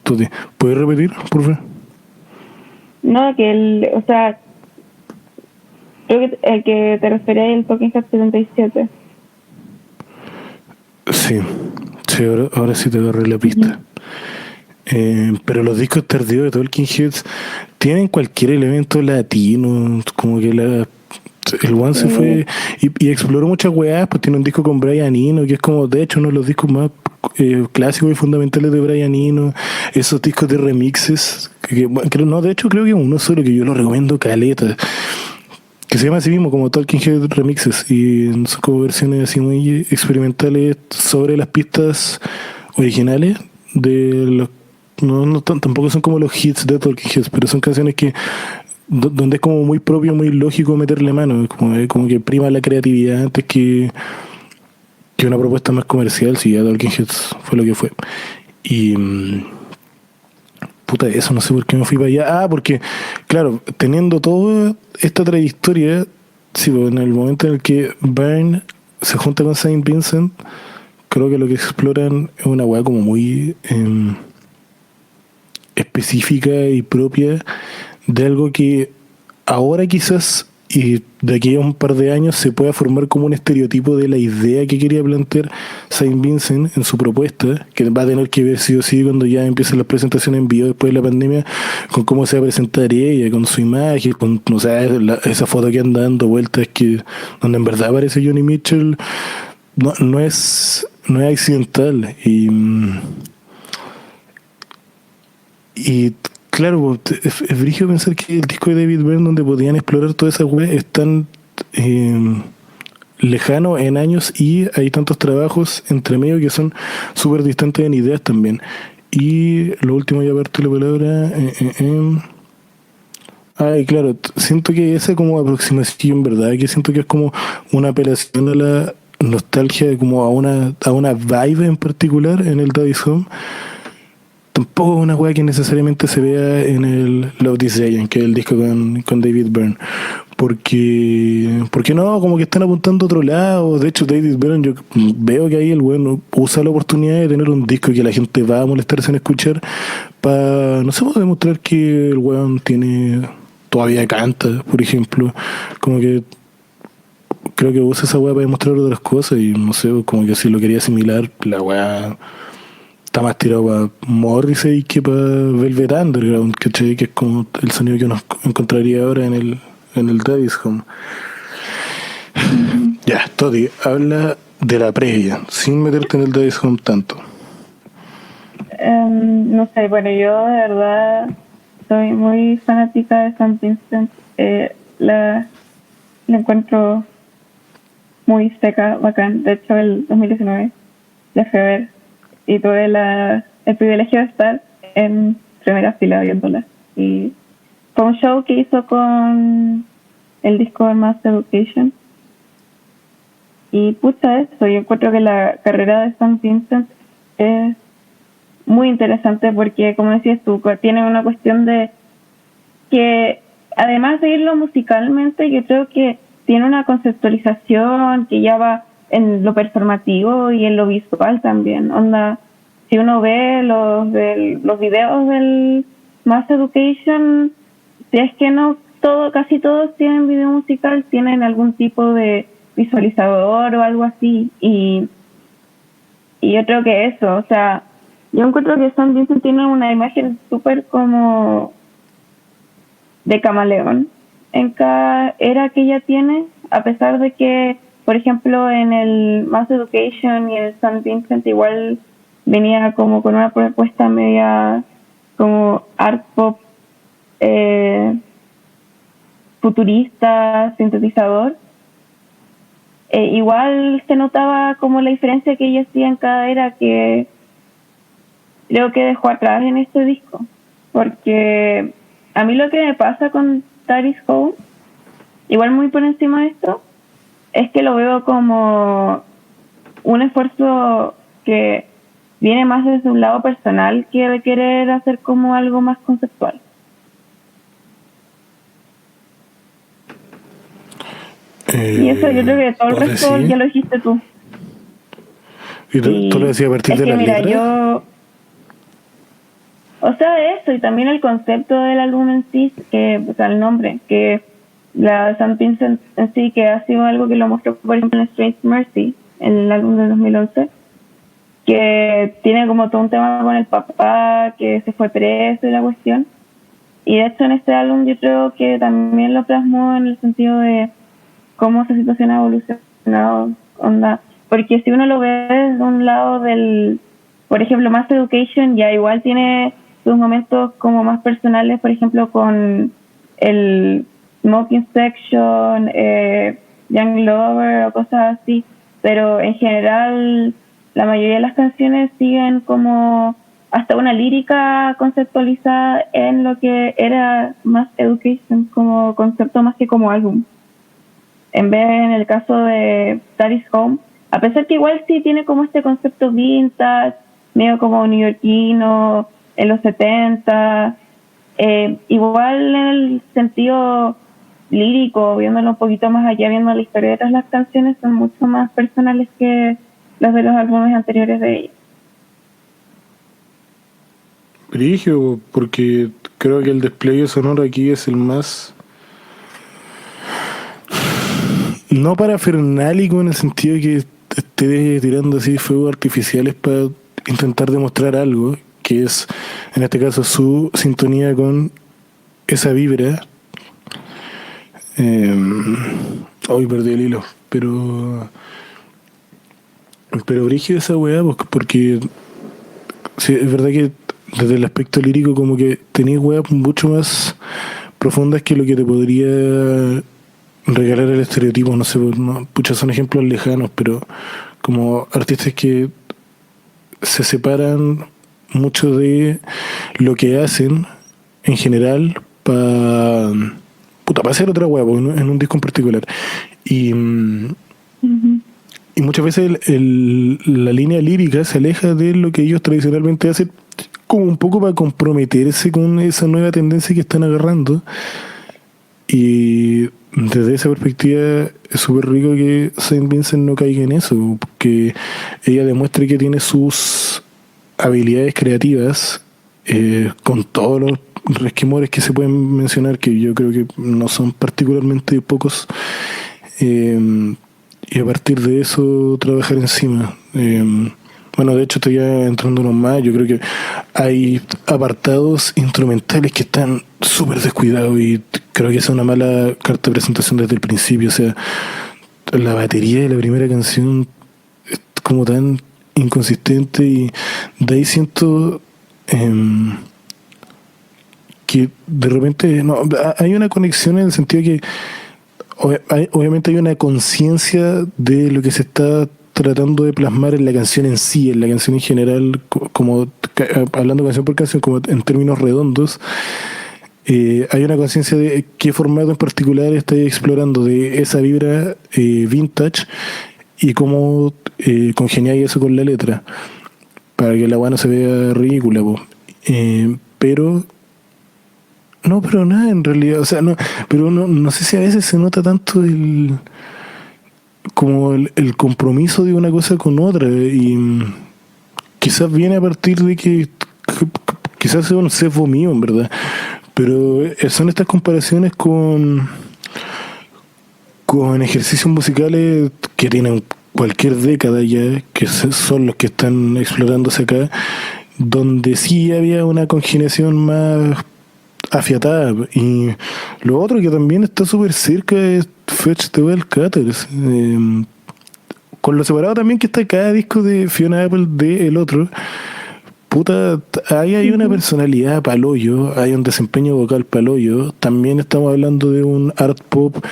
Tuti, ¿puedes repetir, por favor? No, que o sea, creo que el que te refería es el Talking Heads 77. Sí, ahora sí te agarré la pista. Pero los discos tardíos de Talking Heads tienen cualquier elemento latino, como que el one se fue y exploró muchas weas, pues tiene un disco con Brian Eno, que es como de hecho uno de los discos más clásicos y fundamentales de Brian Eno, esos discos de remixes, de hecho creo que uno solo que yo lo recomiendo caleta, que se llama así mismo como Talking Head Remixes, y son como versiones así muy experimentales sobre las pistas originales de los... tampoco son como los hits de Talking Heads, pero son canciones que donde es como muy propio, muy lógico meterle mano, como que prima la creatividad antes que una propuesta más comercial. Si ya Talking Heads fue lo que fue. Y puta, eso no sé por qué me fui para allá. Porque, claro, teniendo toda esta trayectoria, sí, pues, en el momento en el que Byrne se junta con Saint Vincent, creo que lo que exploran es una weá como muy específica y propia de algo que ahora quizás y de aquí a un par de años se pueda formar como un estereotipo de la idea que quería plantear Saint Vincent en su propuesta, que va a tener que ver sí o sí cuando ya empiecen las presentaciones en vivo después de la pandemia, con cómo se va a presentar ella, con su imagen, con, no sé, esa foto que anda dando vueltas que donde en verdad aparece Johnny Mitchell, no es accidental. Y claro, es brígido pensar que el disco de David Byrne, donde podían explorar toda esa web, es tan lejano en años y hay tantos trabajos entre medio que son súper distantes en ideas también. Y lo último, ya parte la palabra. Y claro, siento que esa como aproximación, ¿verdad? Que siento que es como una apelación a la nostalgia, como a una vibe en particular en el Daddy's Home. Tampoco es una weá que necesariamente se vea en el Love This Giant, que es el disco con David Byrne. Porque no, como que están apuntando a otro lado. De hecho, David Byrne, yo veo que ahí el weón usa la oportunidad de tener un disco que la gente va a molestarse en escuchar para, no sé, demostrar que el weón todavía canta, por ejemplo. Como que creo que usa esa weá para demostrar otras cosas y no sé, como que si lo quería asimilar, la weá está más tirado para Morrissey que para Velvet Underground, ¿cachai? Que es como el sonido que uno encontraría ahora en el Daddy's Home. Ya, Toti, habla de la previa, sin meterte en el Daddy's Home tanto. No sé, bueno, yo de verdad soy muy fanática de St. Vincent. La encuentro muy seca, bacán. De hecho, el 2019 la fui a ver y tuve el privilegio de estar en primera fila viéndola. Y fue un show que hizo con el disco de Mass Education. Y pucha, eso, yo encuentro que la carrera de St. Vincent es muy interesante porque, como decías tú, tiene una cuestión de que, además de irlo musicalmente, yo creo que tiene una conceptualización que ya va en lo performativo y en lo visual también. Onda, si uno ve los videos del Mass Education, si es que no casi todos tienen video musical, tienen algún tipo de visualizador o algo así, y Y yo creo que eso, o sea, yo encuentro que San Vincent tiene una imagen súper como de camaleón en cada era que ella tiene, a pesar de que, por ejemplo, en el Mass Education y el San Vincent igual venía como con una propuesta media como art pop futurista, sintetizador. Igual se notaba como la diferencia que ella hacía en cada era, que creo que dejó atrás en este disco, porque a mí lo que me pasa con That Is Home, igual muy por encima de esto, es que lo veo como un esfuerzo que viene más desde un lado personal que de querer hacer como algo más conceptual. Y eso yo creo que todo el resto ya lo dijiste tú. ¿Y tú lo decías a partir de la letra? Yo, o sea, eso, y también el concepto del álbum en sí, que, o sea, el nombre, que la San Vincent en sí, que ha sido algo que lo mostró, por ejemplo, en Strange Mercy, en el álbum de 2011, que tiene como todo un tema con el papá, que se fue preso y la cuestión. Y de hecho en este álbum yo creo que también lo plasmó en el sentido de cómo esa situación ha evolucionado, onda. Porque si uno lo ve desde un lado del, por ejemplo, Mass Education, ya igual tiene sus momentos como más personales, por ejemplo, con el Smoking Section, Young Lover o cosas así, pero en general la mayoría de las canciones siguen como hasta una lírica conceptualizada en lo que era Mass Education como concepto más que como álbum. En vez, en el caso de That Is Home, a pesar que igual sí tiene como este concepto vintage, medio como neoyorquino, en los 70, igual en el sentido lírico, viéndolo un poquito más allá, viendo la historia detrás de las canciones, son mucho más personales que las de los álbumes anteriores de ella. Brigio, porque creo que el despliegue sonoro aquí es el más no parafernálico, en el sentido de que esté tirando así fuegos artificiales para intentar demostrar algo, que es en este caso su sintonía con esa vibra. Hoy perdí el hilo, pero brígido esa weá, porque sí, es verdad que desde el aspecto lírico como que tenéis weas mucho más profundas que lo que te podría regalar el estereotipo. No sé, no, pucha, son ejemplos lejanos, pero como artistas que se separan mucho de lo que hacen en general para hacer otra wea en un disco en particular. Y y muchas veces la línea lírica se aleja de lo que ellos tradicionalmente hacen, como un poco para comprometerse con esa nueva tendencia que están agarrando. Y desde esa perspectiva es súper rico que Saint Vincent no caiga en eso, que ella demuestre que tiene sus habilidades creativas, con todos los resquemores que se pueden mencionar, que yo creo que no son particularmente pocos, y a partir de eso trabajar encima. Bueno, de hecho estoy ya entrándonos más. Yo creo que hay apartados instrumentales que están súper descuidados y creo que es una mala carta de presentación desde el principio. O sea, la batería de la primera canción es como tan inconsistente y de ahí siento que de repente no, hay una conexión en el sentido que obviamente hay una conciencia de lo que se está tratando de plasmar en la canción en sí, en la canción en general, como hablando canción por canción, como en términos redondos. Hay una conciencia de qué formato en particular está explorando de esa vibra vintage y cómo congeniáis eso con la letra para que la buena no se vea ridícula, pero nada en realidad, o sea, no, pero no sé si a veces se nota tanto el compromiso de una cosa con otra, y quizás viene a partir de que quizás sea un sesgo mío, en verdad, pero son estas comparaciones con ejercicios musicales que tienen cualquier década ya, que son los que están explorándose acá, donde sí había una congeniación más afiatada. Y lo otro que también está súper cerca es Fetch the Bell Cutters. Con lo separado también que está cada disco de Fiona Apple de el otro. Puta, ahí hay una personalidad paloyo, hay un desempeño vocal paloyo. También estamos hablando de un art pop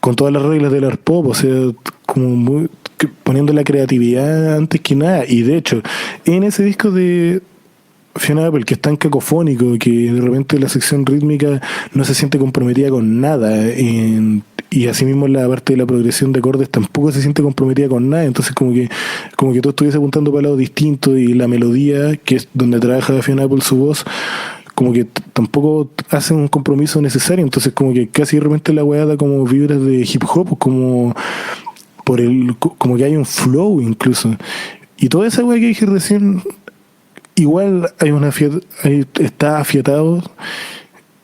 con todas las reglas del art pop, o sea, como poniendo la creatividad antes que nada. Y de hecho, en ese disco de Fiona Apple, que es tan cacofónico, que de repente la sección rítmica no se siente comprometida con nada, y asimismo la parte de la progresión de acordes tampoco se siente comprometida con nada, entonces como que todo estuviese apuntando para lados distintos, y la melodía, que es donde trabaja Fiona Apple su voz, como que tampoco hace un compromiso necesario, entonces como que casi de repente la weá da como vibras de hip hop, como como que hay un flow incluso, y toda esa weá que dije recién, igual hay está afiatado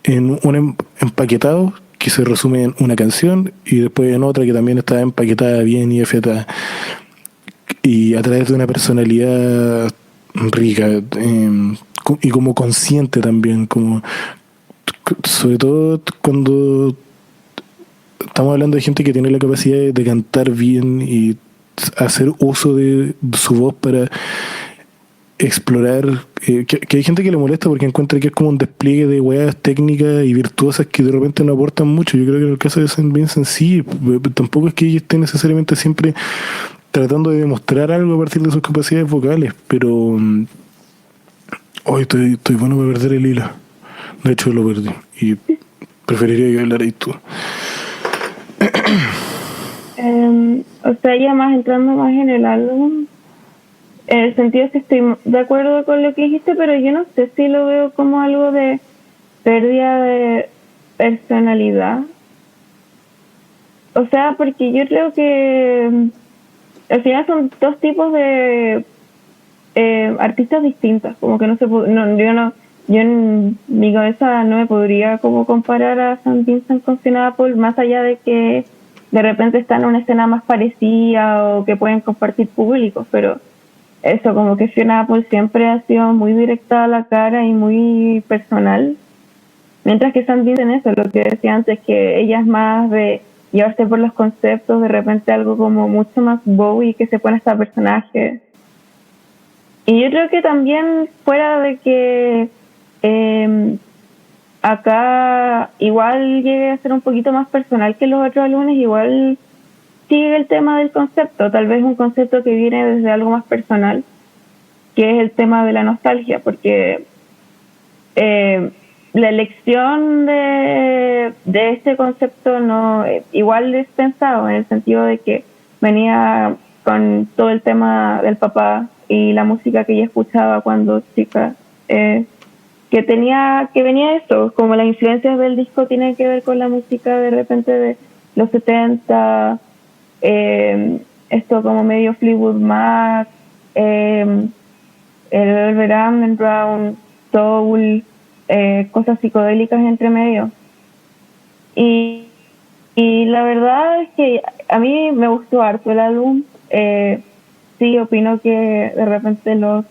en un empaquetado que se resume en una canción, y después en otra que también está empaquetada bien y afiatada, y a través de una personalidad rica, y como consciente también, como sobre todo cuando estamos hablando de gente que tiene la capacidad de cantar bien y hacer uso de su voz para explorar, que hay gente que le molesta porque encuentra que es como un despliegue de weas técnicas y virtuosas que de repente no aportan mucho. Yo creo que en el caso de Saint Vincent sí, tampoco es que ella esté necesariamente siempre tratando de demostrar algo a partir de sus capacidades vocales, pero hoy estoy bueno para perder el hilo. De hecho lo perdí y preferiría que hablarais tú. O sea, ya más entrando más en el álbum, en el sentido que estoy de acuerdo con lo que dijiste, pero yo no sé si lo veo como algo de pérdida de personalidad. O sea, porque yo creo que al final son dos tipos de artistas distintas, como que no se yo en mi cabeza no me podría como comparar a Saint Vincent con Fiona Apple, más allá de que de repente están en una escena más parecida o que pueden compartir públicos, pero eso, como que Fiona Apple siempre ha sido muy directa a la cara y muy personal, mientras que Saint Vincent, eso, lo que decía antes, que ella es más de llevarse por los conceptos, de repente algo como mucho más Bowie que se pone hasta personaje. Y yo creo que también fuera de que acá igual llegue a ser un poquito más personal que los otros álbumes, igual sigue el tema del concepto, tal vez un concepto que viene desde algo más personal, que es el tema de la nostalgia, porque la elección de este concepto no igual es pensado, en el sentido de que venía con todo el tema del papá y la música que ella escuchaba cuando chica, que venía esto, como las influencias del disco tienen que ver con la música de repente de los 70, esto como medio Fleetwood Mac, el Velvet Underground, soul, cosas psicodélicas entre medio. Y la verdad es que a mí me gustó harto el álbum. Sí, opino que de repente los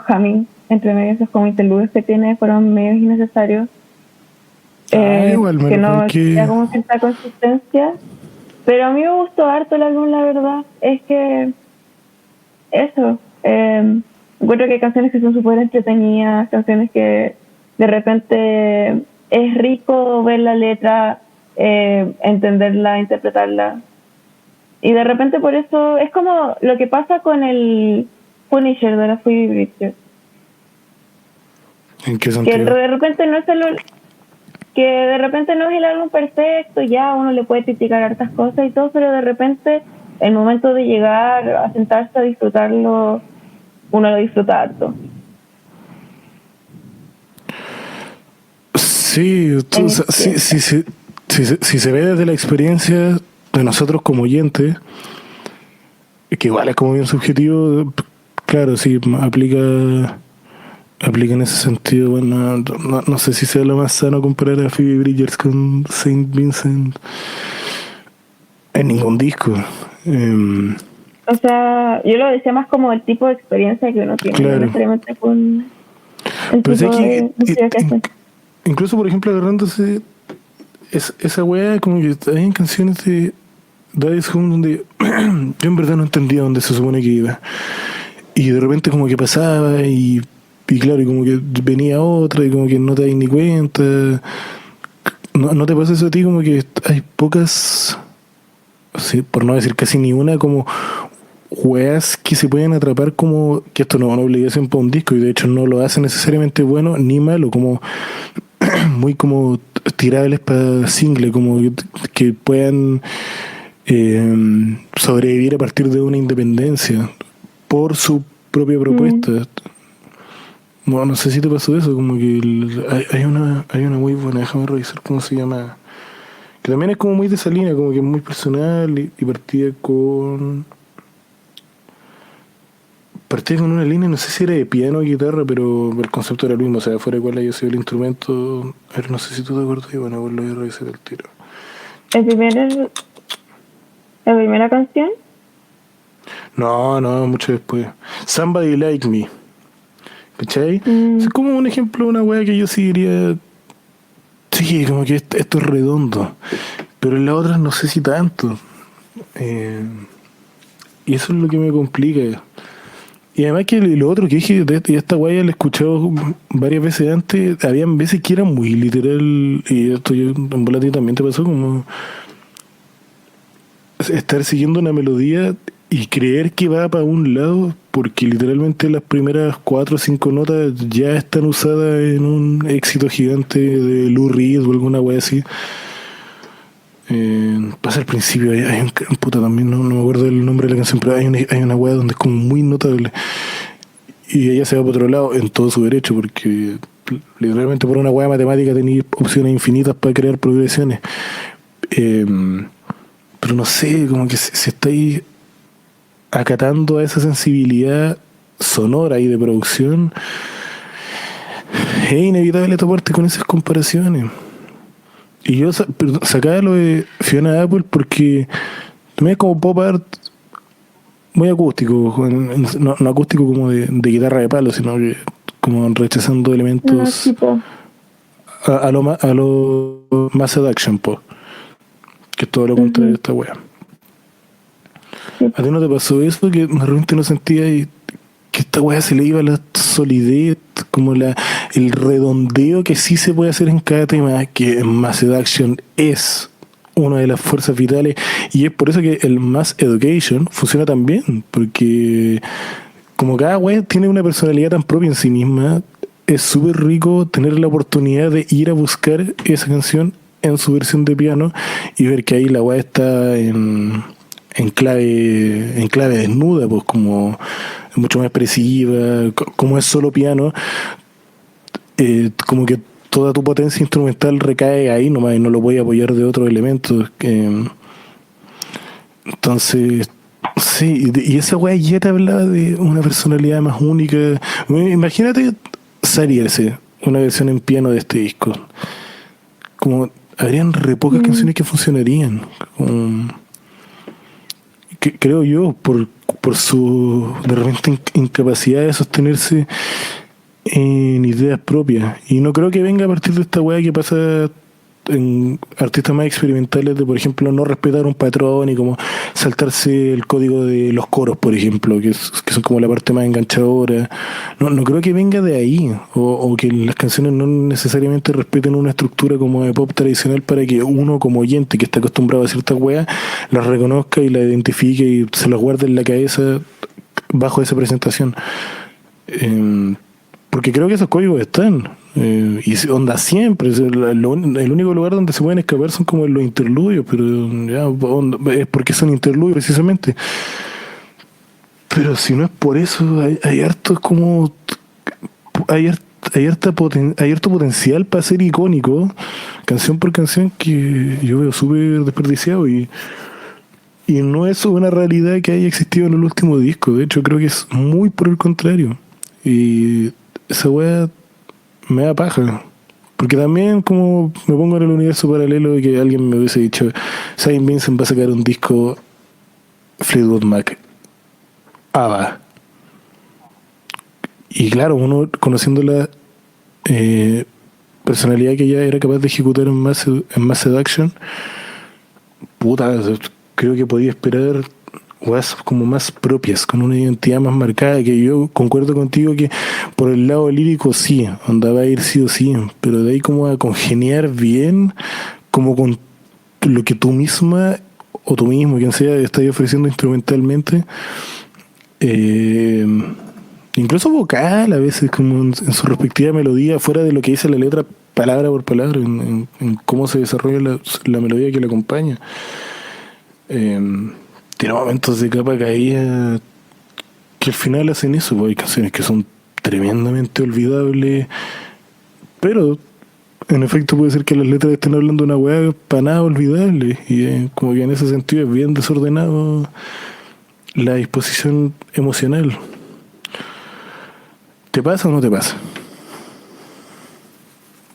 humming entre medio, esos como interludios que tiene, fueron medios innecesarios. Igual que no tenía como cierta consistencia. Pero a mí me gustó harto el álbum, la verdad. Es que eso, encuentro que hay canciones que son súper entretenidas, canciones que de repente es rico ver la letra, entenderla, interpretarla. Y de repente por eso es como lo que pasa con el Punisher de la Phoebe Bridgers. ¿En qué sentido? Que de repente no es el álbum perfecto, ya uno le puede criticar hartas cosas y todo, pero de repente el momento de llegar a sentarse a disfrutarlo, uno lo disfruta harto. Sí, si se ve desde la experiencia de nosotros como oyentes, que igual es como bien subjetivo, claro, sí, aplica en ese sentido. Bueno, no sé si sea lo más sano comparar a Phoebe Bridgers con Saint Vincent en ningún disco. O sea, yo lo decía más como el tipo de experiencia que uno tiene, Claro. no necesariamente con el Pero tipo sé que de música que hacen. incluso, por ejemplo, agarrándose esa weá, como que hay canciones de Daddy's Home donde yo en verdad no entendía dónde se supone que iba. Y de repente como que pasaba y claro, y como que venía otra y como que no te das ni cuenta. ¿No te pasa eso a ti? Como que hay pocas, sí, por no decir casi ni una, como weas que se pueden atrapar como, que esto no es una obligación para un disco y de hecho no lo hace necesariamente bueno ni malo, como muy como tirables para single, como que puedan sobrevivir a partir de una independencia por su propia propuesta. No, no sé si te pasó eso, como que hay una muy buena, déjame revisar cómo se llama, que también es como muy de esa línea, como que es muy personal y partía con una línea, no sé si era de piano o guitarra, pero el concepto era el mismo, o sea, fuera de cuál haya sido el instrumento, a ver, no sé si tú te acuerdas, y bueno, pues lo voy a revisar el tiro. La primera canción. No, mucho después. Somebody Like Me, ¿cachai? Es Mm, como un ejemplo de una wea que yo sí diría, sí, como que esto es redondo, pero en la otra no sé si tanto. Y eso es lo que me complica. Y además que lo otro que dije, y esta guaya la he escuchado varias veces antes, habían veces que era muy literal, y esto yo en Volátil también te pasó, como estar siguiendo una melodía y creer que va para un lado, porque literalmente las primeras 4 o 5 notas ya están usadas en un éxito gigante de Lou Reed o alguna wea así. Pasa al principio, hay un puta también, no me acuerdo el nombre de la canción, pero hay una wea donde es como muy notable. Y ella se va por otro lado en todo su derecho, porque literalmente por una hueá matemática tenía opciones infinitas para crear progresiones. Eh, pero no sé, como que se está ahí acatando a esa sensibilidad sonora y de producción. Es inevitable toparte con esas comparaciones. Y yo sacaba lo de Fiona Apple porque también es como pop art muy acústico, no acústico como de guitarra de palo, sino que como rechazando elementos tipo. a lo más seduction, po, que es todo lo contrario de esta wea. Sí. ¿A ti no te pasó eso? Que de repente no sentías que esta wea se le iba la solidez, como el redondeo que sí se puede hacer en cada tema, que en Mass Seduction es una de las fuerzas vitales, y es por eso que el Mass Education funciona tan bien, porque como cada wea tiene una personalidad tan propia en sí misma, es súper rico tener la oportunidad de ir a buscar esa canción en su versión de piano y ver que ahí la wea está en clave desnuda, pues como mucho más expresiva, como es solo piano, como que toda tu potencia instrumental recae ahí nomás y no lo voy a apoyar de otros elementos. Entonces, sí, y esa weá ya te hablaba de una personalidad más única. Imagínate salirse una versión en piano de este disco. Como habrían re pocas canciones que funcionarían. Creo yo, por su de repente incapacidad de sostenerse en ideas propias. Y no creo que venga a partir de esta weá que pasa en artistas más experimentales de, por ejemplo, no respetar un patrón y como saltarse el código de los coros, por ejemplo, que son como la parte más enganchadora. No creo que venga de ahí, o que las canciones no necesariamente respeten una estructura como de pop tradicional para que uno como oyente que está acostumbrado a ciertas weas las reconozca y las identifique y se las guarde en la cabeza bajo esa presentación. Porque creo que esos códigos están. Y onda siempre. El único lugar donde se pueden escapar son como en los interludios, pero ya, es porque son interludios precisamente. Pero si no es por eso, hay harto como. Hay, hay harto potencial para ser icónico, canción por canción, que yo veo súper desperdiciado y no es una realidad que haya existido en el último disco. De hecho, creo que es muy por el contrario. Y esa wea me da paja. Porque también como me pongo en el universo paralelo de que alguien me hubiese dicho, Saint Vincent va a sacar un disco Fleetwood Mac, ABBA. Y claro, uno conociendo la personalidad que ella era capaz de ejecutar en Mass Seduction, puta, creo que podía esperar weas como más propias, con una identidad más marcada, que yo concuerdo contigo que por el lado lírico sí, andaba a ir sí o sí, pero de ahí como a congeniar bien, como con lo que tú misma o tú mismo, quien sea, estás ofreciendo instrumentalmente, eh, incluso vocal a veces, como en su respectiva melodía, fuera de lo que dice la letra palabra por palabra, en cómo se desarrolla la melodía que la acompaña. Tiene momentos de capa caída que al final hacen eso, pues hay canciones que son tremendamente olvidables, pero en efecto puede ser que las letras estén hablando de una weá para nada olvidable, y como que en ese sentido es bien desordenado la disposición emocional. ¿Te pasa o no te pasa?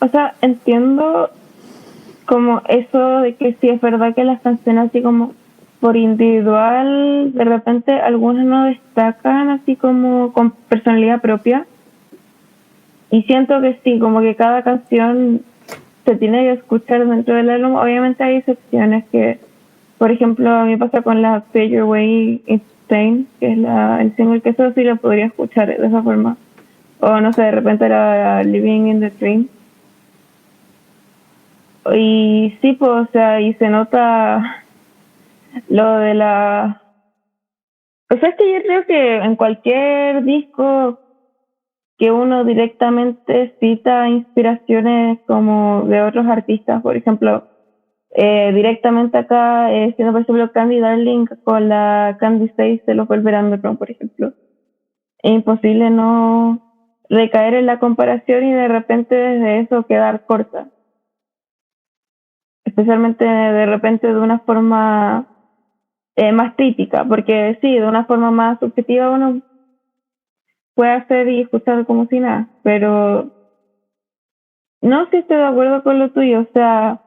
O sea, entiendo como eso de que sí es verdad que las canciones así como por individual, de repente algunas no destacan así como con personalidad propia. Y siento que sí, como que cada canción se tiene que escuchar dentro del álbum. Obviamente hay excepciones que, por ejemplo, a mí pasa con la Pay Your Way Insane, que es el single que eso sí lo podría escuchar de esa forma. O no sé, de repente era Living in the Dream. Y sí, pues, o sea, y se nota lo de la... O sea, es que yo creo que en cualquier disco que uno directamente cita inspiraciones como de otros artistas, por ejemplo, directamente acá, siendo por ejemplo Candy Darling con la Candy 6 de los Velvet Underground, por ejemplo. Es imposible no recaer en la comparación y de repente desde eso quedar corta. Especialmente de repente de una forma más crítica, porque sí, de una forma más subjetiva uno puede hacer y escuchar como si nada, pero no, sí estoy de acuerdo con lo tuyo, o sea,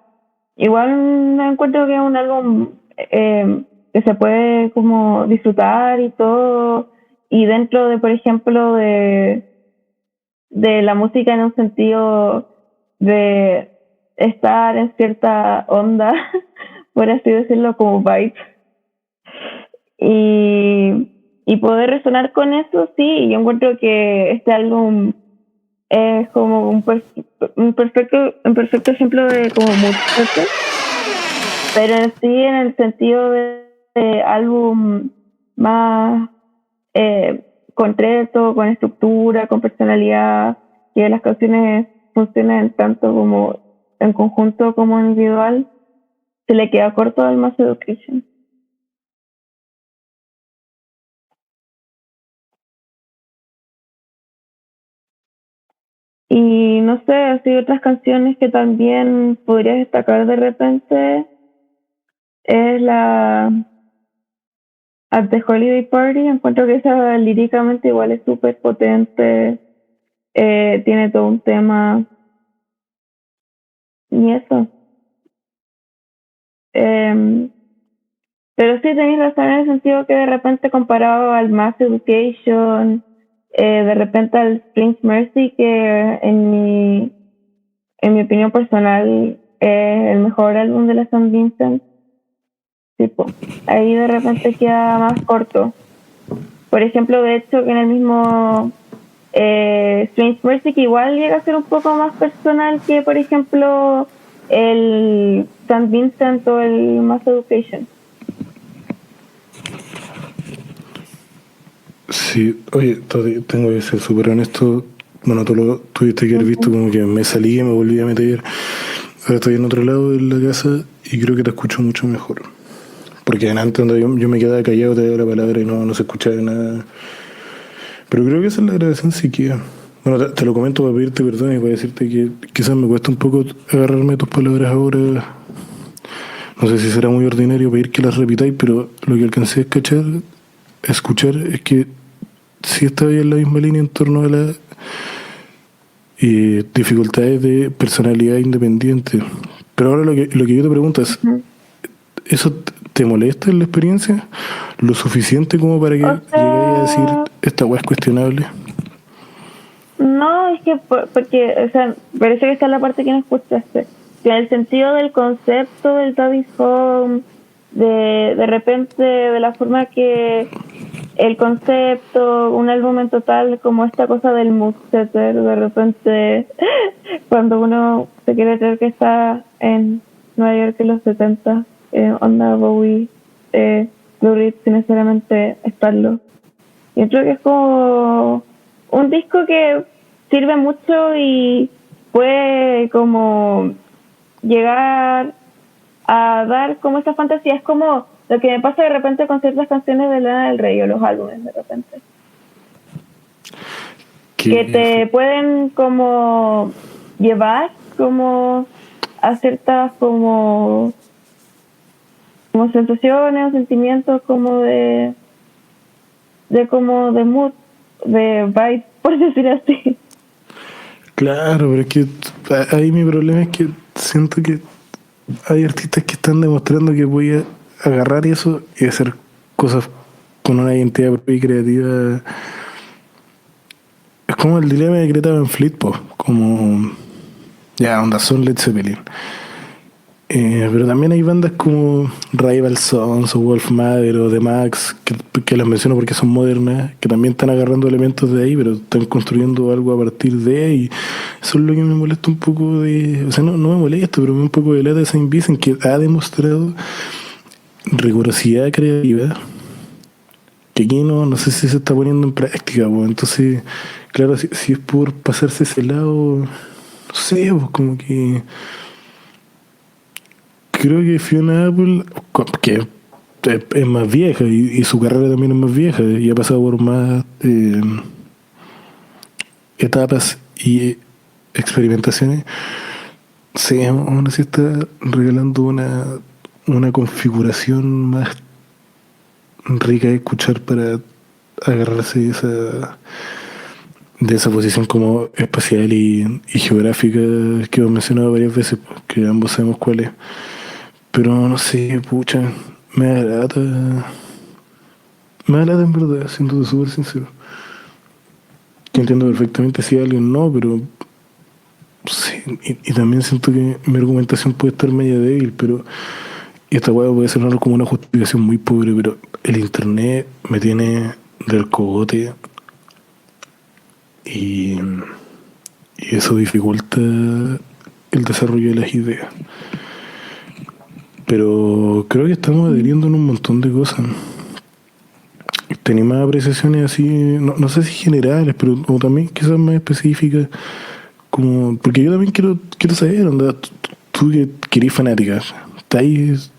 igual me encuentro que es un álbum que se puede como disfrutar y todo, y dentro de, por ejemplo, de la música en un sentido de estar en cierta onda, por así decirlo, como vibe, y poder resonar con eso, sí, yo encuentro que este álbum es como un perfecto ejemplo de como mucho, pero sí en el sentido de álbum más concreto, con estructura, con personalidad, que las canciones funcionen tanto como en conjunto como individual, se le queda corto al Mass Education. Y no sé, así otras canciones que también podría destacar de repente es la At the Holiday Party. Encuentro que esa líricamente igual es súper potente, tiene todo un tema y eso. Eh, pero sí tenéis razón en el sentido que de repente comparado al Mass Education, de repente al Spring's Mercy, que en mi opinión personal es el mejor álbum de la St. Vincent, tipo, ahí de repente queda más corto. Por ejemplo, de hecho, que en el mismo Strange Mercy, que igual llega a ser un poco más personal que, por ejemplo, el St. Vincent o el Mass Education. Sí, oye, tengo que ser súper honesto. Bueno, tú lo tuviste que haber visto, como que me salí y me volví a meter. Ahora estoy en otro lado de la casa y creo que te escucho mucho mejor. Porque antes donde yo me quedaba callado, te daba la palabra y no se escuchaba nada. Pero creo que esa es la grabación sí queda. Bueno, te lo comento para pedirte perdón y para decirte que quizás me cuesta un poco agarrarme tus palabras ahora. No sé si será muy ordinario pedir que las repitáis, pero lo que alcancé a escuchar es que sí estaba en la misma línea en torno a las dificultades de personalidad independiente. Pero ahora lo que yo te pregunto es, Uh-huh. ¿eso ¿Te molesta la experiencia? ¿Lo suficiente como para que O sea, llegues a decir esta weá es cuestionable? no, es que porque, o sea, parece que está en la parte que no escuchaste. Que en el sentido del concepto del Daddy's Home, de repente, de la forma que el concepto, un álbum en total, como esta cosa del mood setter, de repente, cuando uno se quiere creer que está en Nueva York en los 70, onda Bowie, Lou Reed, sin necesariamente estarlo. Yo creo que es como un disco que sirve mucho y puede como llegar a dar como esta fantasía. Es como lo que me pasa de repente con ciertas canciones de Lana del Rey o los álbumes de repente. Que te pueden como llevar como a ciertas como sensaciones o sentimientos como de como de mood, de vibe, por decir así. Claro, pero es que ahí mi problema es que siento que hay artistas que están demostrando que voy a agarrar eso y hacer cosas con una identidad propia y creativa. Es como el dilema de Greta Van Fleet, po, como ya onda son Led Zeppelin. Pero también hay bandas como Rival Sons o Wolf Mother o The Max, que las menciono porque son modernas, que también están agarrando elementos de ahí, pero están construyendo algo a partir de ahí. Eso es lo que me molesta un poco de... O sea, no me molesta, pero me da un poco de lata de Saint Vincent, que ha demostrado rigurosidad creativa, que aquí no sé si se está poniendo en práctica, pues. Entonces, claro, si es por pasarse ese lado, no sé, pues como que... Creo que Fiona Apple, que es más vieja y su carrera también es más vieja y ha pasado por más etapas y experimentaciones, sí, aún así está regalando una configuración más rica de escuchar para agarrarse de esa posición como espacial y geográfica que hemos mencionado varias veces, pues, que ambos sabemos cuál es. Pero no sé, pucha, me agrada. Me agrada en verdad, siendo súper sincero. Que entiendo perfectamente si alguien no, pero sí, y también siento que mi argumentación puede estar media débil, pero y esta hueá puede ser como una justificación muy pobre, pero el internet me tiene del cogote y, y eso dificulta el desarrollo de las ideas. Pero creo que estamos adhiriendo en un montón de cosas. Tenía más apreciaciones así, no sé si generales, pero o también quizás más específicas, como, porque yo también quiero saber, onda, tú que eres fanática, ¿estás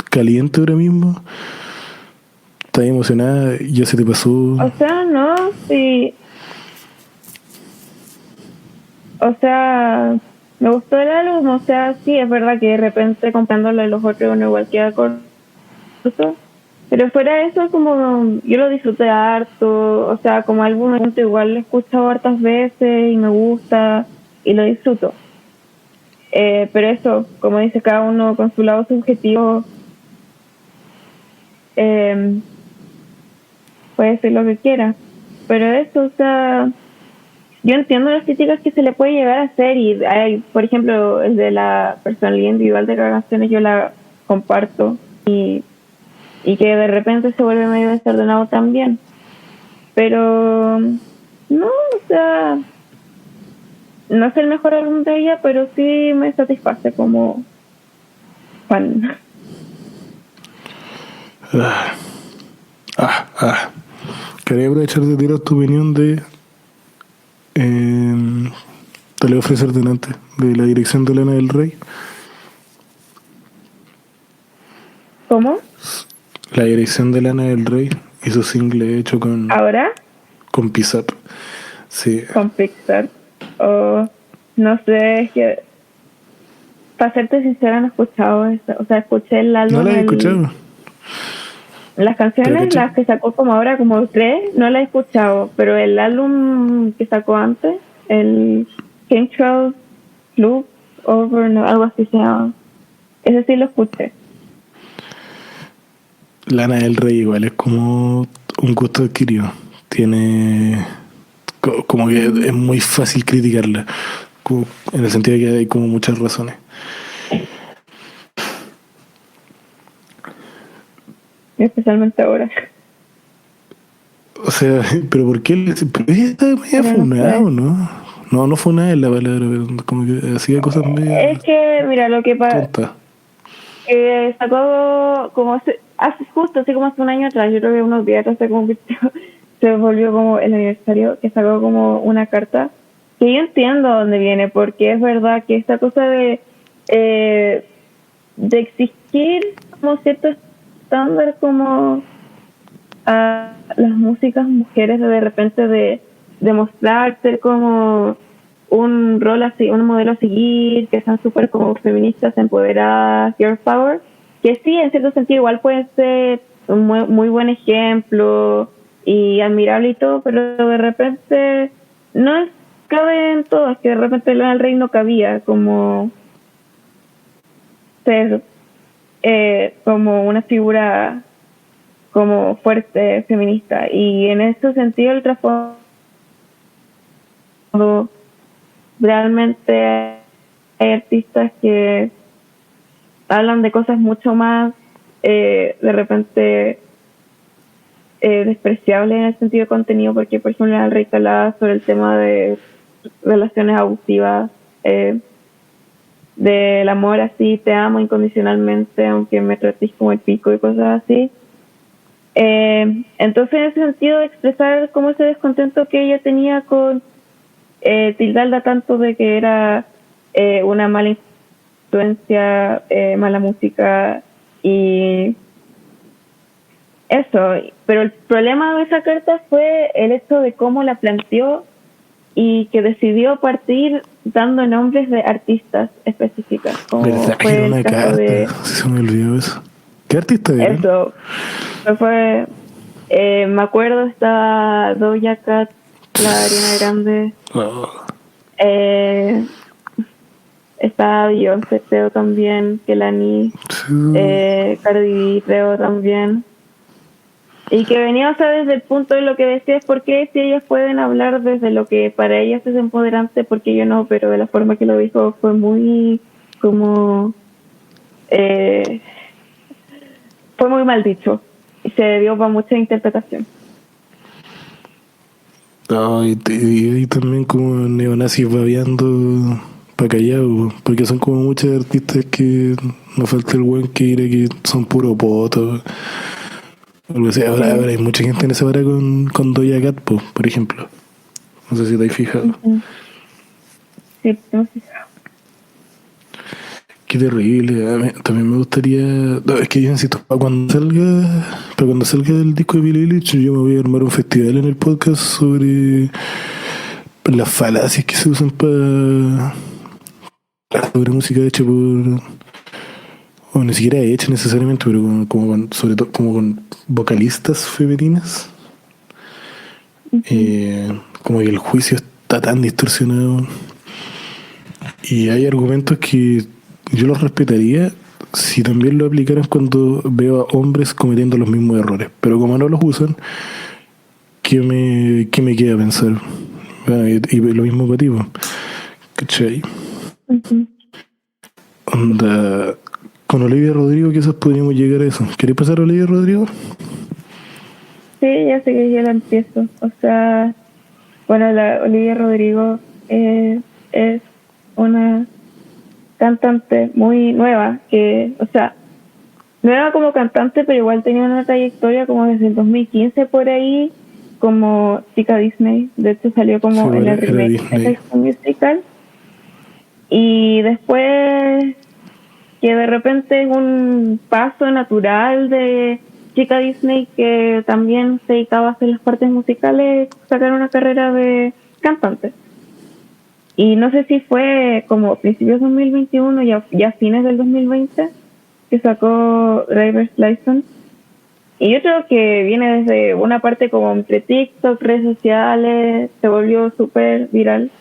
caliente ahora mismo? ¿Estás emocionada? ¿Ya se te pasó? O sea, no, sí. O sea, me gustó el álbum, o sea, sí, es verdad que de repente comprándolo de los otros uno igual queda corto. Pero fuera de eso, como yo lo disfruté harto, o sea, como álbum igual lo he escuchado hartas veces y me gusta y lo disfruto. Pero eso, como dice cada uno con su lado subjetivo, puede decir lo que quiera. Pero eso, o sea, yo entiendo las críticas que se le puede llegar a hacer y hay, por ejemplo, el de la personalidad individual de las canciones yo la comparto y que de repente se vuelve medio desordenado también. Pero no, o sea, no es el mejor álbum de ella, pero sí me satisface como fan. Quería aprovechar de tirar tu opinión de te le voy a ofrecer delante de la dirección de Lana del Rey. ¿Cómo? La dirección de Lana del Rey y su single hecho ¿Ahora? con Pizap. Sí. Con Pixar. O no sé, es que para serte sincera no he escuchado eso. O sea, escuché el álbum. ¿No la he escuchado? Las canciones, las que sacó como ahora, como 3, no las he escuchado. Pero el álbum que sacó antes, el Central Club Over, no, algo así se llama. Ese sí lo escuché. Lana del Rey igual es como un gusto adquirido. Tiene como que es muy fácil criticarla, en el sentido de que hay como muchas razones. especialmente ahora. O sea, pero ¿por qué? Pero ella está media Pero no funada, sé. ¿o no? No, no funada es la palabra, pero como que hacía cosas medio Es que, mira, lo tontas. que sacó como justo así como hace un año atrás, yo creo que unos días atrás se convirtió, se volvió como el aniversario, que sacó como una carta, que yo entiendo dónde viene, porque es verdad que esta cosa eh, de exigir como cierto estándar como a las músicas mujeres de repente de mostrar ser como un rol así, un modelo a seguir, que sean súper como feministas, empoderadas, girl power, que sí, en cierto sentido igual pueden ser un muy buen ejemplo y admirable y todo, pero de repente no es, cabe en todo, es que de repente en el reino cabía como ser como una figura como fuerte feminista y en ese sentido el trasfondo realmente hay artistas que hablan de cosas mucho más de repente despreciables en el sentido de contenido, porque por ejemplo el Rey hablaba sobre el tema de relaciones abusivas, del amor así, te amo incondicionalmente aunque me trates como el pico y cosas así. Entonces, en ese sentido, expresar como ese descontento que ella tenía con tildarla tanto de que era una mala influencia, mala música y eso. Pero el problema de esa carta fue el hecho de cómo la planteó y que decidió partir dando nombres de artistas específicas, como ¿Verdad que era fue el una caso carta? de Se me olvidó eso. ¿Qué artista eran? eso. Fue me acuerdo, estaba Doja Cat, la Ariana Grande, Oh, eh, estaba Beyoncé, creo también, Kelani, sí. Cardi B, creo también. Y que venía, o sea, desde el punto de lo que decía es por qué si ellas pueden hablar desde lo que para ellas es empoderante, porque yo no, pero de la forma que lo dijo fue muy como eh, fue muy mal dicho y se dio para mucha interpretación. No, y también como neonazis babeando para callado, porque son como muchos artistas que no falta el buen que dirá que son puro poto. Algo así. Ahora Sí. hay mucha gente en esa vara con Doja Cat, por ejemplo. No sé si te has fijado. Uh-huh. Sí, no sé. Qué terrible. A mí también me gustaría. No, es que yo insisto, para cuando salga el disco de Billie Eilish, yo me voy a armar un festival en el podcast sobre las falacias que se usan para sobre música hecha por. O ni siquiera hecha necesariamente, pero sobre todo como con vocalistas femeninas. Uh-huh. Como que el juicio está tan distorsionado. Y hay argumentos que yo los respetaría si también lo aplicaran cuando veo a hombres cometiendo los mismos errores. Pero como no los usan, ¿qué me queda pensar? Bueno, y lo mismo para ti, po. ¿Cachai? Uh-huh. Onda, con Olivia Rodrigo quizás podríamos llegar a eso. ¿Querés pasar a Olivia Rodrigo? Sí, ya sé que yo la empiezo. O sea, bueno, la Olivia Rodrigo es una cantante muy nueva, que, o sea, nueva como cantante, pero igual tenía una trayectoria como desde el 2015 por ahí, como chica Disney. De hecho, salió Sí, como en el era remake de Disney. High School Musical. Y después que de repente es un paso natural de chica Disney que también se dedicaba a hacer las partes musicales, sacar una carrera de cantante. Y no sé si fue como principios de 2021, ya fines del 2020, que sacó Driver's License. Y yo creo que viene desde una parte como entre TikTok, redes sociales, se volvió súper viral.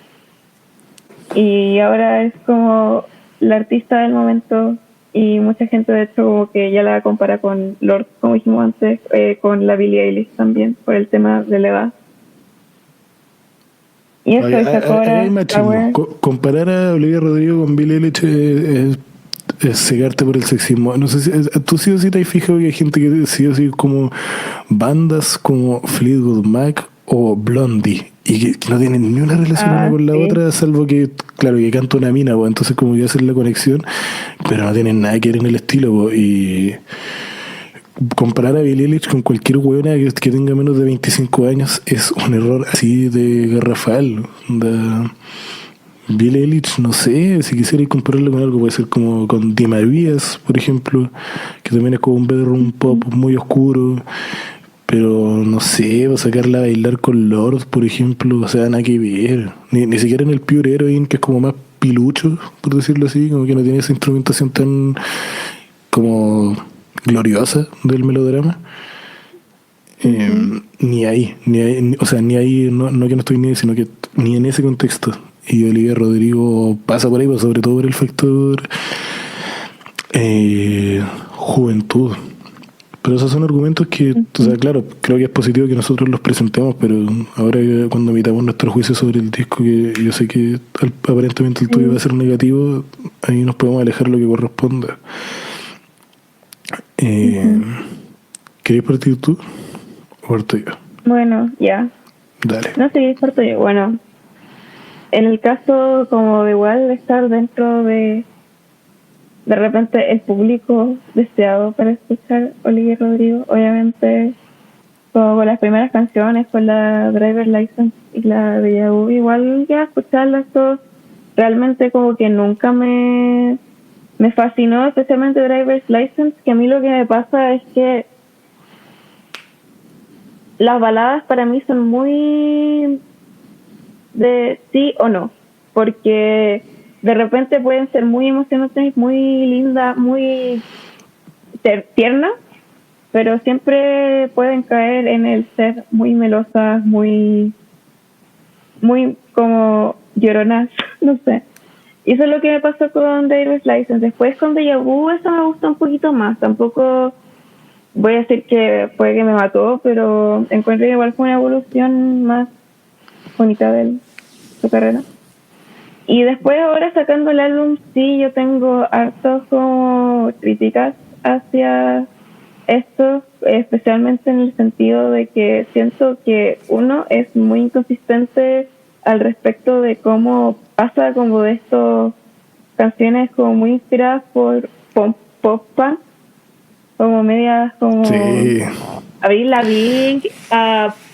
Y ahora es como la artista del momento y mucha gente de hecho como que ya la compara con Lorde, como dijimos antes, con la Billie Eilish también, por el tema de la edad. Y eso, Oye, y sacó ahora hay machismo. Flower. Comparar a Olivia Rodrigo con Billie Eilish es cegarte por el sexismo. No sé si tú sí o sí te has fijado que hay gente que sí o sí como bandas como Fleetwood Mac o Blondie y que no tienen ni una relación una Ah, con la sí. otra, salvo que, claro, que canta una mina, pues, entonces como que hacen la conexión, pero no tienen nada que ver en el estilo, pues, y comparar a Billie Eilish con cualquier huevona que tenga menos de 25 años es un error así de garrafal. Billie Eilish, no sé, si quisiera compararlo con algo, puede ser como con Di Marías, por ejemplo, que también es como un bedroom pop muy oscuro, pero no sé, o sacarla a bailar con Lord, por ejemplo, o sea, nada que ver. Ni siquiera en el Pure Heroine, que es como más pilucho, por decirlo así, como que no tiene esa instrumentación tan como gloriosa del melodrama. Ujú. O sea, ni ahí, no que no estoy ni ahí, sino que ni en ese contexto. Y Olivia Rodrigo pasa por ahí, pues, sobre todo por el factor juventud. Pero esos son argumentos que, o sea, Ujú. claro, creo que es positivo que nosotros los presentemos, pero ahora cuando emitamos nuestro juicio sobre el disco, que yo sé que aparentemente el tuyo va a Sí. ser negativo, ahí nos podemos alejar lo que corresponda. Eh, Ujú. ¿Querés partir tú o parto yo? Bueno, ya. Dale. No sé, parto yo. Bueno, en el caso como de igual estar dentro de repente el público deseado para escuchar Olivia Rodrigo, obviamente como con las primeras canciones, con la Driver License y la de Yahoo, igual ya escucharlas todos, realmente como que nunca me fascinó, especialmente Driver's License, que a mí lo que me pasa es que las baladas para mí son muy de sí o no, porque de repente pueden ser muy emocionantes, muy lindas, muy tiernas, pero siempre pueden caer en el ser muy melosas, muy como lloronas, no sé. Y eso es lo que me pasó con Driver's License. Después con Deja Vu, eso me gustó un poquito más. Tampoco voy a decir que fue que me mató, pero encuentro que igual fue una evolución más bonita de su carrera. Y después ahora sacando el álbum, sí, yo tengo hartos como críticas hacia esto, especialmente en el sentido de que siento que uno es muy inconsistente al respecto de cómo pasa como de estas canciones como muy inspiradas por pop punk, como medias como Sí, Avril Lavigne,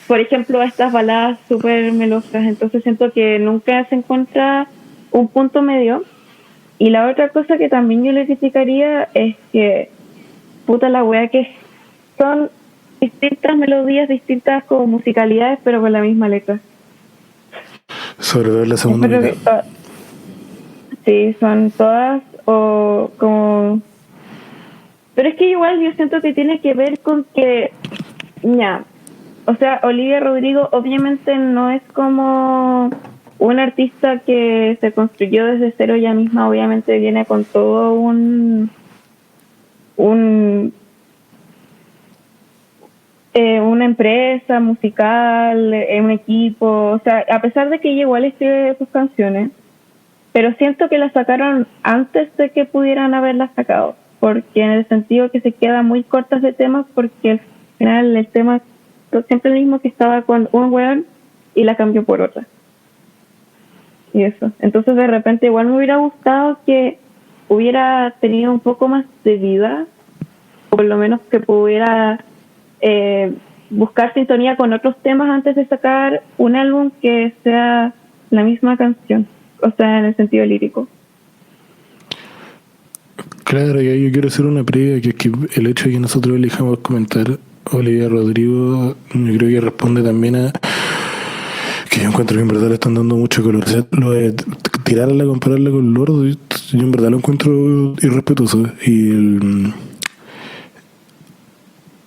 por ejemplo, estas baladas súper melosas. Entonces siento que nunca se encuentra un punto medio. Y la otra cosa que también yo le criticaría es que, puta la wea, que son distintas melodías, distintas como musicalidades, pero con la misma letra. sobre todo en la segunda Espero mitad. que sí, son todas o como... Pero es que igual yo siento que tiene que ver con que, ya, o sea, Olivia Rodrigo obviamente no es como un artista que se construyó desde cero ella misma, obviamente viene con todo un una empresa musical, un equipo, o sea, a pesar de que ella igual escribe sus canciones, pero siento que las sacaron antes de que pudieran haberlas sacado, porque en el sentido que se quedan muy cortas de temas, porque al final el tema es siempre el mismo que estaba con un weón y la cambió por otra. Y eso. Entonces de repente igual me hubiera gustado que hubiera tenido un poco más de vida, o por lo menos que pudiera buscar sintonía con otros temas antes de sacar un álbum que sea la misma canción, o sea, en el sentido lírico. Claro, y ahí yo quiero hacer una previa, que es que el hecho de que nosotros elijamos comentar a Olivia Rodrigo, yo creo que responde también a que yo encuentro que en verdad le están dando mucho color. O sea, lo de tirarla, compararla con Lord, yo en verdad lo encuentro irrespetuoso.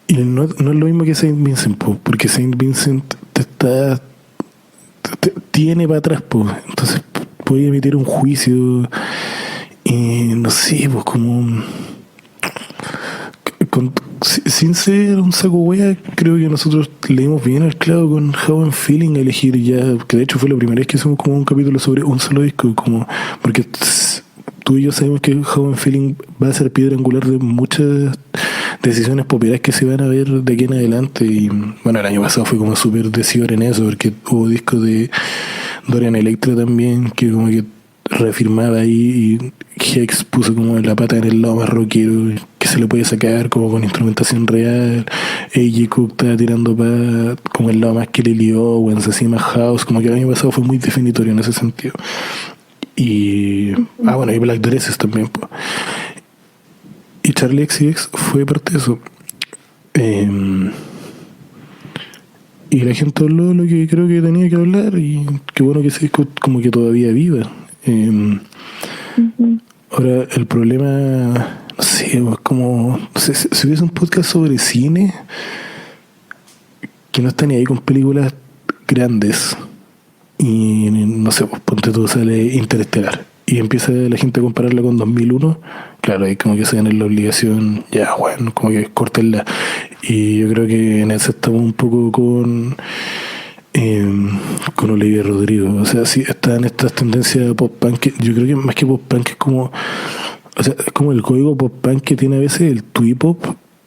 Y no es lo mismo que Saint Vincent, po, porque Saint Vincent tiene para atrás, po. Entonces puede emitir un juicio y no sé, pues como sin ser un saco wea, creo que nosotros le dimos bien al clavo con How I'm Feeling, elegir ya, que de hecho fue la primera vez que hicimos como un capítulo sobre un solo disco, como porque tú y yo sabemos que How I'm Feeling va a ser piedra angular de muchas decisiones populares que se van a ver de aquí en adelante. Y bueno, el año pasado fue como súper decidor en eso, porque hubo discos de Dorian Electra también, que como que reafirmaba ahí, y Hex puso como la pata en el lado más rockero que se le puede sacar, como con instrumentación real. A.J. Cook estaba tirando para como el lado más que Lily Owens, así más house, como que el año pasado fue muy definitorio en ese sentido. Y bueno, y Black Dresses también, pues. Y Charlie XCX fue parte de eso. Y la gente habló lo que creo que tenía que hablar, y qué bueno que ese disco como que todavía viva. Ahora, el problema, no sé, es como, no sé, si hubiese un podcast sobre cine que no está ni ahí con películas grandes, y no sé, pues ponte tú, sale Interestelar y empieza la gente a compararla con 2001, claro, ahí como que se dan en la obligación, ya bueno, como que cortenla. Y yo creo que en eso estamos un poco con Olivia Rodrigo. O sea, sí están estas tendencias pop-punk, yo creo que más que pop-punk es como, o sea, es como el código pop-punk que tiene a veces el twee-pop,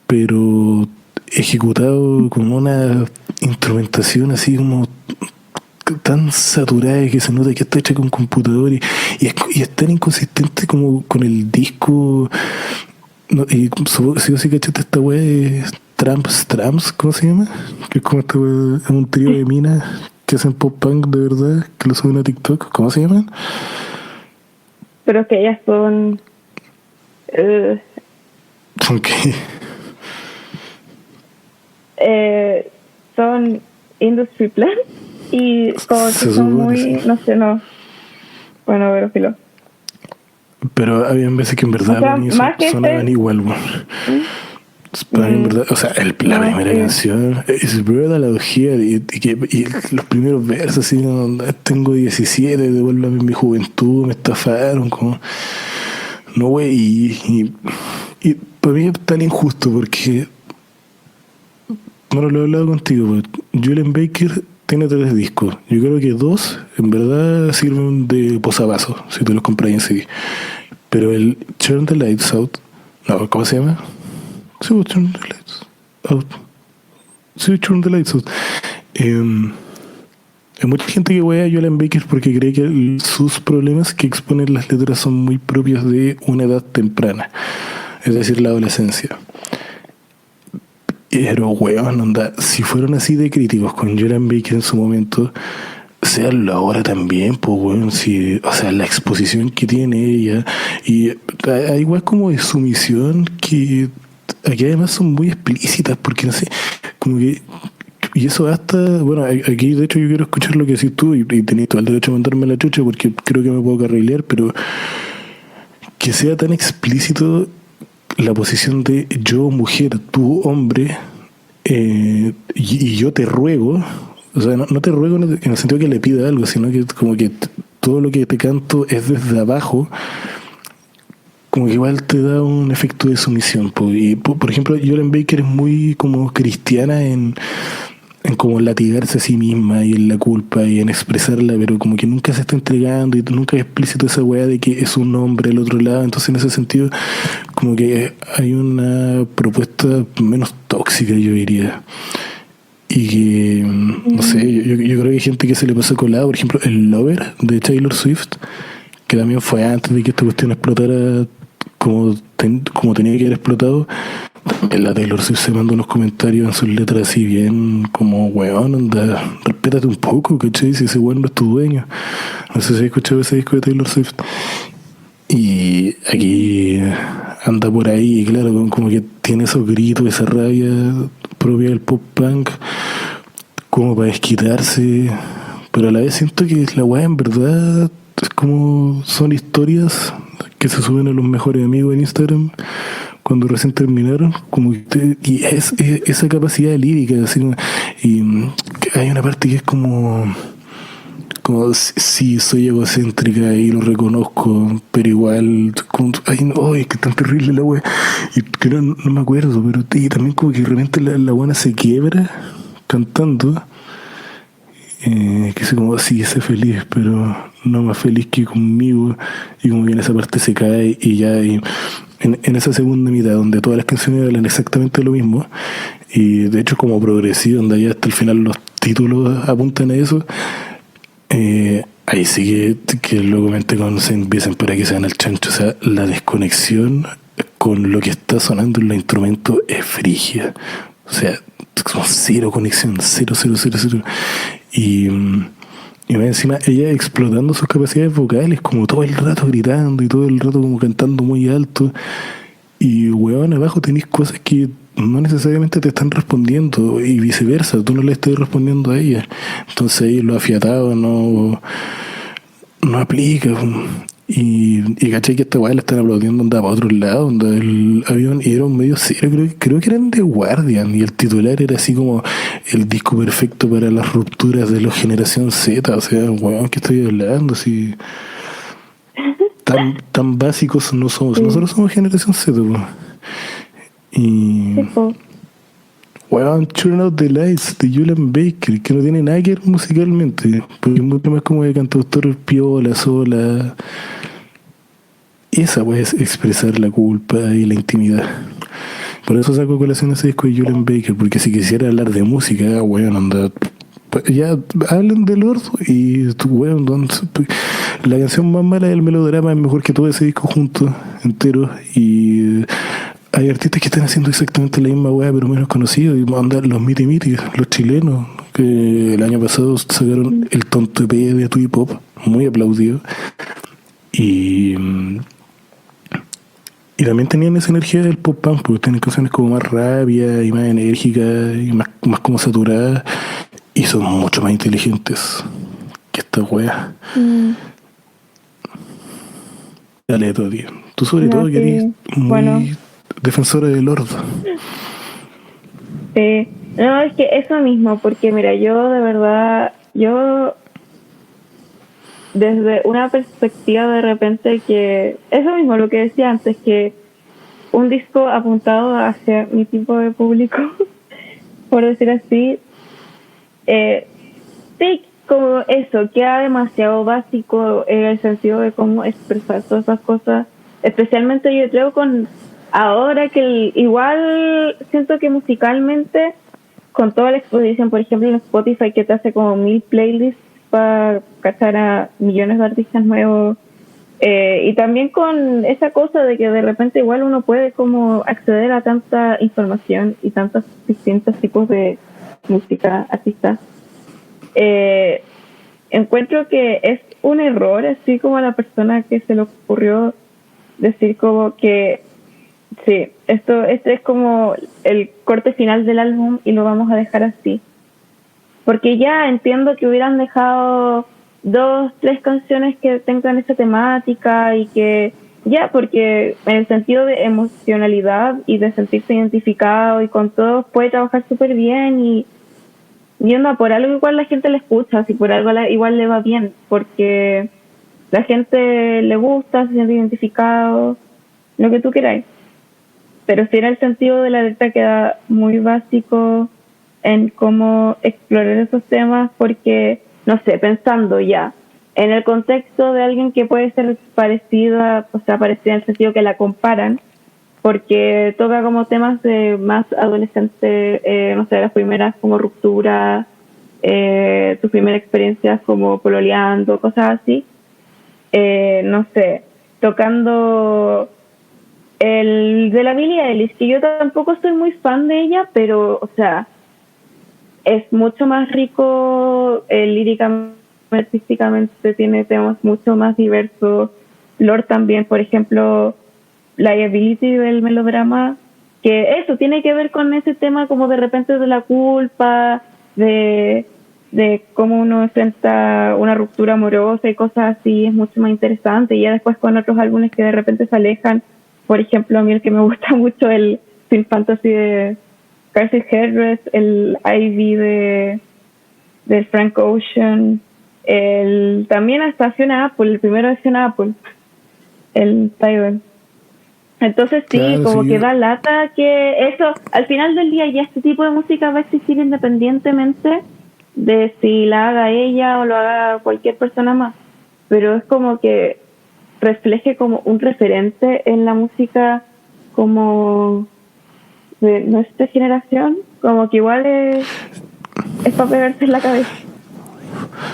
pero ejecutado con una instrumentación así como tan saturada que se nota que está hecha con computador, y es tan inconsistente como con el disco. No, y si vos sí cachaste esta weá de Tramps, ¿cómo se llama? Que es como esta weá, es un trío de minas que hacen pop punk de verdad, que lo suben a TikTok. ¿Cómo se llaman? Pero que ellas son... ¿Son qué? Son Industry Plan y como que son muy... Sí. No sé, no. Bueno, pero filo. Pero había veces que en verdad, o sea, sonaban igual, bueno. Pero en verdad, o sea, la primera canción es Brother Out Here, y los primeros versos así, tengo 17, devuélvame mi juventud, me estafaron, como no, güey. Y para mí es tan injusto porque, bueno, lo he hablado contigo, pues, Julian Baker tiene 3 discos. Yo creo que 2 en verdad sirven de posavasos si te los compras en CD. Pero el Turn the Lights Out, no, ¿cómo se llama? Sí, Turn the Lights Out. Sí, Turn the Lights Out. Hay mucha gente que wea a Julian Baker porque cree que sus problemas que exponen las letras son muy propios de una edad temprana, es decir, la adolescencia. Pero weón, onda, si fueron así de críticos con Julian Baker en su momento, seanlo ahora también, pues weón, si, o sea, la exposición que tiene ella, y hay igual como de sumisión que aquí además son muy explícitas, porque no sé, como que, y eso hasta, bueno, aquí de hecho yo quiero escuchar lo que decís tú, y tenés todo el derecho a mandarme la chucha porque creo que me puedo carrilear, pero que sea tan explícito la posición de yo mujer, tú hombre, y yo te ruego, o sea, no te ruego en el sentido que le pida algo, sino que como que todo lo que te canto es desde abajo, como que igual te da un efecto de sumisión. Y por ejemplo, Julian Baker es muy como cristiana en como latigarse a sí misma y en la culpa y en expresarla, pero como que nunca se está entregando y nunca es explícito esa weá de que es un hombre al otro lado. Entonces en ese sentido como que hay una propuesta menos tóxica, yo diría, y que no sé, yo creo que hay gente que se le pasa colado. Por ejemplo, el Lover de Taylor Swift, que también fue antes de que esta cuestión explotara como tenía que haber explotado. La Taylor Swift se manda unos comentarios en sus letras así bien como, weón, anda, respétate un poco, ¿cachai? Si ese weón no es tu dueño. No sé si has escuchado ese disco de Taylor Swift. Y aquí anda por ahí, y claro, como que tiene esos gritos, esa rabia propia del pop punk, como para desquitarse, pero a la vez siento que la weá en verdad es como, son historias que se suben a los mejores amigos en Instagram cuando recién terminaron, como que y es esa capacidad lírica, así, y hay una parte que es como como sí, soy egocéntrica y lo reconozco, pero igual, como, ay no, es que es tan terrible la wea. Y que no me acuerdo, pero y también como que de repente la buena se quiebra cantando. Que sé como, sí, sé feliz, pero no más feliz que conmigo. Y como que en esa parte se cae y ya en esa segunda mitad, donde todas las canciones hablan exactamente lo mismo, y de hecho como progresivo, donde ya hasta el final los títulos apuntan a eso, ahí sí que luego mente con se empiezan para que se van al chancho. O sea, la desconexión con lo que está sonando en los instrumentos es frigia. O sea, como cero conexión, cero, cero, cero, cero. Y, y más encima ella explotando sus capacidades vocales, como todo el rato gritando y todo el rato como cantando muy alto. Y weón, abajo tenéis cosas que no necesariamente te están respondiendo y viceversa, tú no le estás respondiendo a ella. Entonces ahí lo afiatado no aplica. Y caché que esta weá le están aplaudiendo andaba para otro lado, donde el avión y era un medio serio, creo que eran de Guardian, y el titular era así como el disco perfecto para las rupturas de la generación Z. O sea, weón, ¿qué estoy hablando? Si tan básicos no somos, Sí, nosotros somos generación Z, po. Y sí, po. weón, Turn Out the Lights de Julian Baker, que no tiene nada que ver musicalmente, porque es mucho más como de cantautor piola, sola. Esa puede expresar la culpa y la intimidad. Por eso saco a colación ese disco de Julian Baker, porque si quisiera hablar de música, weón, anda. Ya hablen del orto y tu weón, la canción más mala del melodrama es mejor que todo ese disco junto, entero. Y hay artistas que están haciendo exactamente la misma weá, pero menos conocidos. Y mandar los Miti Miti, los chilenos, que el año pasado sacaron el tonto EP de tu hip hop, muy aplaudido. Y y también tenían esa energía del pop punk, porque tienen canciones como más rápidas y más enérgicas y más como saturadas. Y son mucho más inteligentes que esta wea. Mm, Dale todo, tío. Tú sobre no, todo que eres sí. Bueno, muy defensora del Lord. sí. No, es que eso mismo, porque mira, yo de verdad, yo desde una perspectiva de repente que, eso mismo, lo que decía antes, que un disco apuntado hacia mi tipo de público, por decir así, eh, sí, como eso, queda demasiado básico en el sentido de cómo expresar todas esas cosas, especialmente yo creo con ahora que igual siento que musicalmente, con toda la exposición, por ejemplo en Spotify que te hace como 1000 playlists para cachar a millones de artistas nuevos, y también con esa cosa de que de repente igual uno puede como acceder a tanta información y tantos distintos tipos de música, artistas. Eh, Encuentro que es un error, así como a la persona que se le ocurrió decir como que sí, este es como el corte final del álbum y lo vamos a dejar así. Porque ya entiendo que hubieran dejado 2, 3 canciones que tengan esa temática y que ya, porque en el sentido de emocionalidad y de sentirse identificado y con todo puede trabajar súper bien y onda, por algo igual la gente le escucha, si por algo igual le va bien, porque la gente le gusta, se siente identificado, lo que tú queráis. Pero si en el sentido de la letra queda muy básico en cómo explorar esos temas, porque, no sé, pensando ya en el contexto de alguien que puede ser parecida, o sea, parecida en el sentido que la comparan, porque toca como temas de más adolescente, no sé, las primeras como ruptura, tus primeras experiencias como pololeando, cosas así. No sé, tocando el de la Billie Eilish, que yo tampoco soy muy fan de ella, pero, o sea, es mucho más rico líricamente, artísticamente, tiene temas mucho más diversos. Lord también, por ejemplo, Liability del melodrama, que eso tiene que ver con ese tema como de repente de la culpa, de cómo uno enfrenta una ruptura amorosa y cosas así, es mucho más interesante. Y ya después con otros álbumes que de repente se alejan, por ejemplo, a mí el que me gusta mucho, el Film Fantasy de Garcia Hedres, el Ivy de Frank Ocean, También hasta Fiona Apple, el primero de Fiona Apple, el Tidal. Entonces sí, Claro, como sí, que da lata que eso, al final del día ya este tipo de música va a existir independientemente de si la haga ella o lo haga cualquier persona más. Pero es como que refleje como un referente en la música como de nuestra generación, como que igual es para pegarse en la cabeza.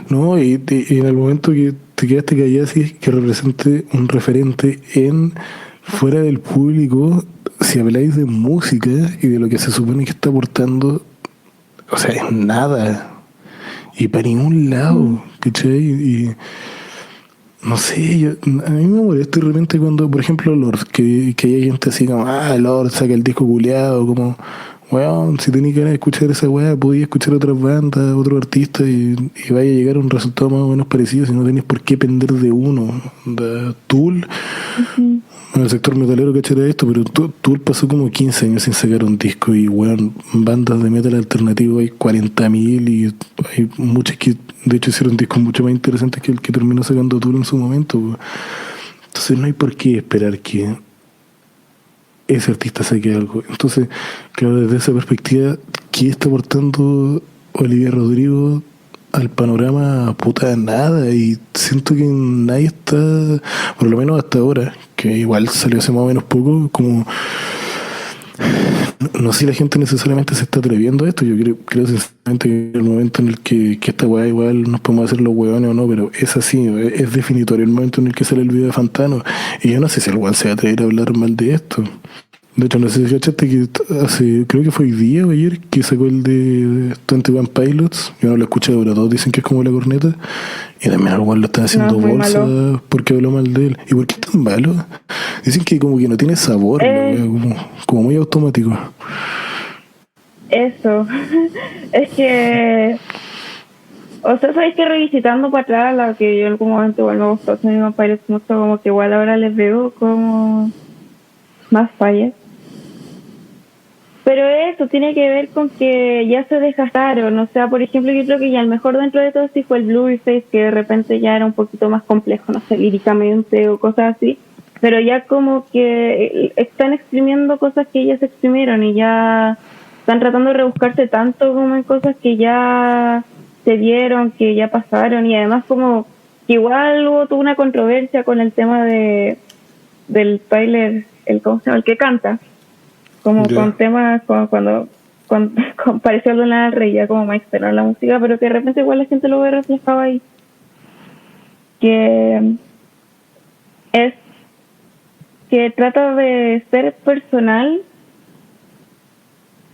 no, y en el momento que te quedaste callada, sí, que represente un referente en fuera del público, si habláis de música y de lo que se supone que está aportando, o sea, es nada. Y para ningún Mm. lado, ¿cachai? Y no sé, a mí me molesta de repente cuando, por ejemplo, Lord, que hay gente así como, Lord saca el disco culeado, como, weón, si tenéis ganas de escuchar esa weá, podías escuchar otras bandas, otros artistas y vaya a llegar a un resultado más o menos parecido si no tenéis por qué depender de uno. De Tool, Ujú. en el sector metalero, cachará esto, pero Tool pasó como 15 años sin sacar un disco y, weón, bandas de metal alternativo hay 40.000 y hay muchas que, de hecho, hicieron discos mucho más interesantes que el que terminó sacando Tool en su momento, weón. Entonces no hay por qué esperar que ese artista saque algo. Entonces, claro, desde esa perspectiva, ¿qué está aportando Olivia Rodrigo al panorama? Puta nada. Y siento que nadie está, por lo menos hasta ahora, que igual salió hace más o menos poco, como no sé si la gente necesariamente se está atreviendo a esto. Yo creo sinceramente que en el momento en el que esta weá igual nos podemos hacer los hueones o no, pero es así, es definitorio el momento en el que sale el video de Fantano. Y yo no sé si el weón se va a atrever a hablar mal de esto. De hecho, no sé si cachaste que hace, creo que fue hoy día o ayer, que sacó el de 21 Pilots. Yo no lo he escuchado, pero todos dicen que es como la corneta. Y también algunos lo están No, haciendo es muy bolsa malo. porque habló mal de él. ¿Y por qué es tan malo? Dicen que como que no tiene sabor, la wea, Es como muy automático. eso. Es que, o sea, sabéis que revisitando para atrás, la que yo en algún momento igual me gustó, se me parece mucho, como que igual ahora les veo como más fallas. Pero eso tiene que ver con que ya se desgastaron. O sea, por ejemplo, yo creo que ya el mejor dentro de todo sí fue el Blueface, que de repente ya era un poquito más complejo, no sé, líricamente o cosas así. Pero ya como que están exprimiendo cosas que ya se exprimieron y ya están tratando de rebuscarse tanto como en cosas que ya se vieron, que ya pasaron. Y además como que igual hubo toda una controversia con el tema del Tyler, ¿cómo se llama? El que canta como Ya. con temas como cuando pareció Luna del Rey, ya como más externo a la música, pero que de repente igual la gente lo ve reflejado ahí. Que es que trata de ser personal,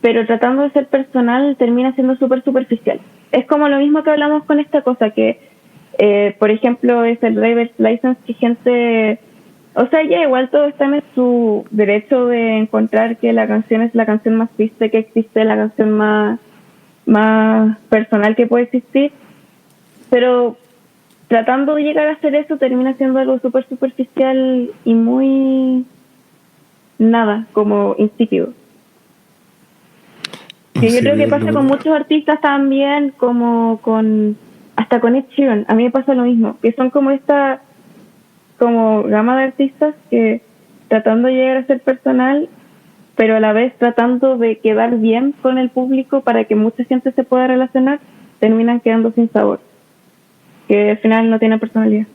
pero tratando de ser personal termina siendo súper superficial. Es como lo mismo que hablamos con esta cosa, que por ejemplo es el driver's license, que gente, o sea, ya igual todo está en su derecho de encontrar que la canción es la canción más triste que existe, la canción más personal que puede existir, pero tratando de llegar a hacer eso termina siendo algo súper superficial y muy nada, como insípido. Que yo creo que Insípido es la pasa con palabra. muchos artistas también, como con hasta con Ed Sheeran. A mí me pasa lo mismo, que son como esta como gama de artistas que tratando de llegar a ser personal, pero a la vez tratando de quedar bien con el público para que mucha gente se pueda relacionar, terminan quedando sin sabor, que al final no tienen personalidad.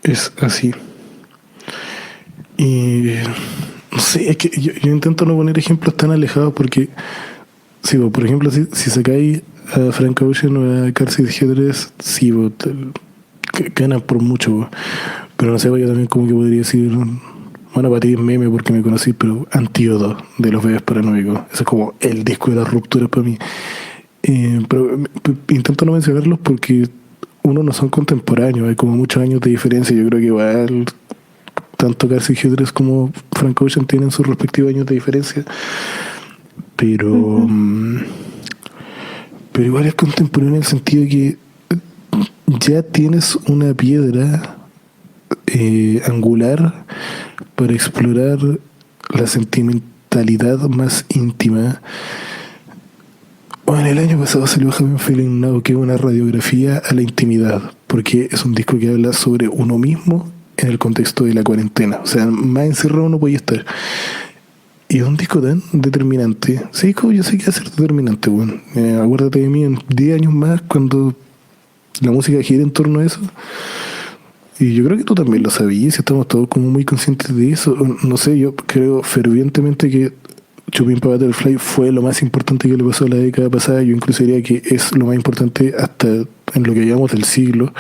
Es así. Y no sé, es que yo intento no poner ejemplos tan alejados porque, sí, por ejemplo, si sacáis a Frank Ocean o a Carson Hedges, sí, ganan por mucho, pero no sé, yo también como que podría decir, bueno, para ti es meme porque me conocí, pero Antídoto de los bebés paranoicos, eso es como el disco de las rupturas para mí. Pero intento no mencionarlos porque uno no son contemporáneos, hay como muchos años de diferencia. Yo creo que igual tanto García Hedres como Frank Ocean tienen sus respectivos años de diferencia, pero Uh-huh. pero igual es contemporáneo en el sentido de que ya tienes una piedra angular para explorar la sentimentalidad más íntima Bueno, el año pasado salió Have Been Feeling Now, que es una radiografía a la intimidad, porque es un disco que habla sobre uno mismo en el contexto de la cuarentena. O sea, más encerrado no podía estar. Y es un disco tan determinante. Sí, como yo sé que va a ser determinante, weón. Acuérdate de mí en 10 años más, cuando la música gira en torno a eso. Y yo creo que tú también lo sabías, y estamos todos como muy conscientes de eso. No sé, yo creo fervientemente que Chupin para Butterfly fue lo más importante que le pasó a la década pasada. Yo incluso diría que es lo más importante hasta en lo que llamamos del siglo.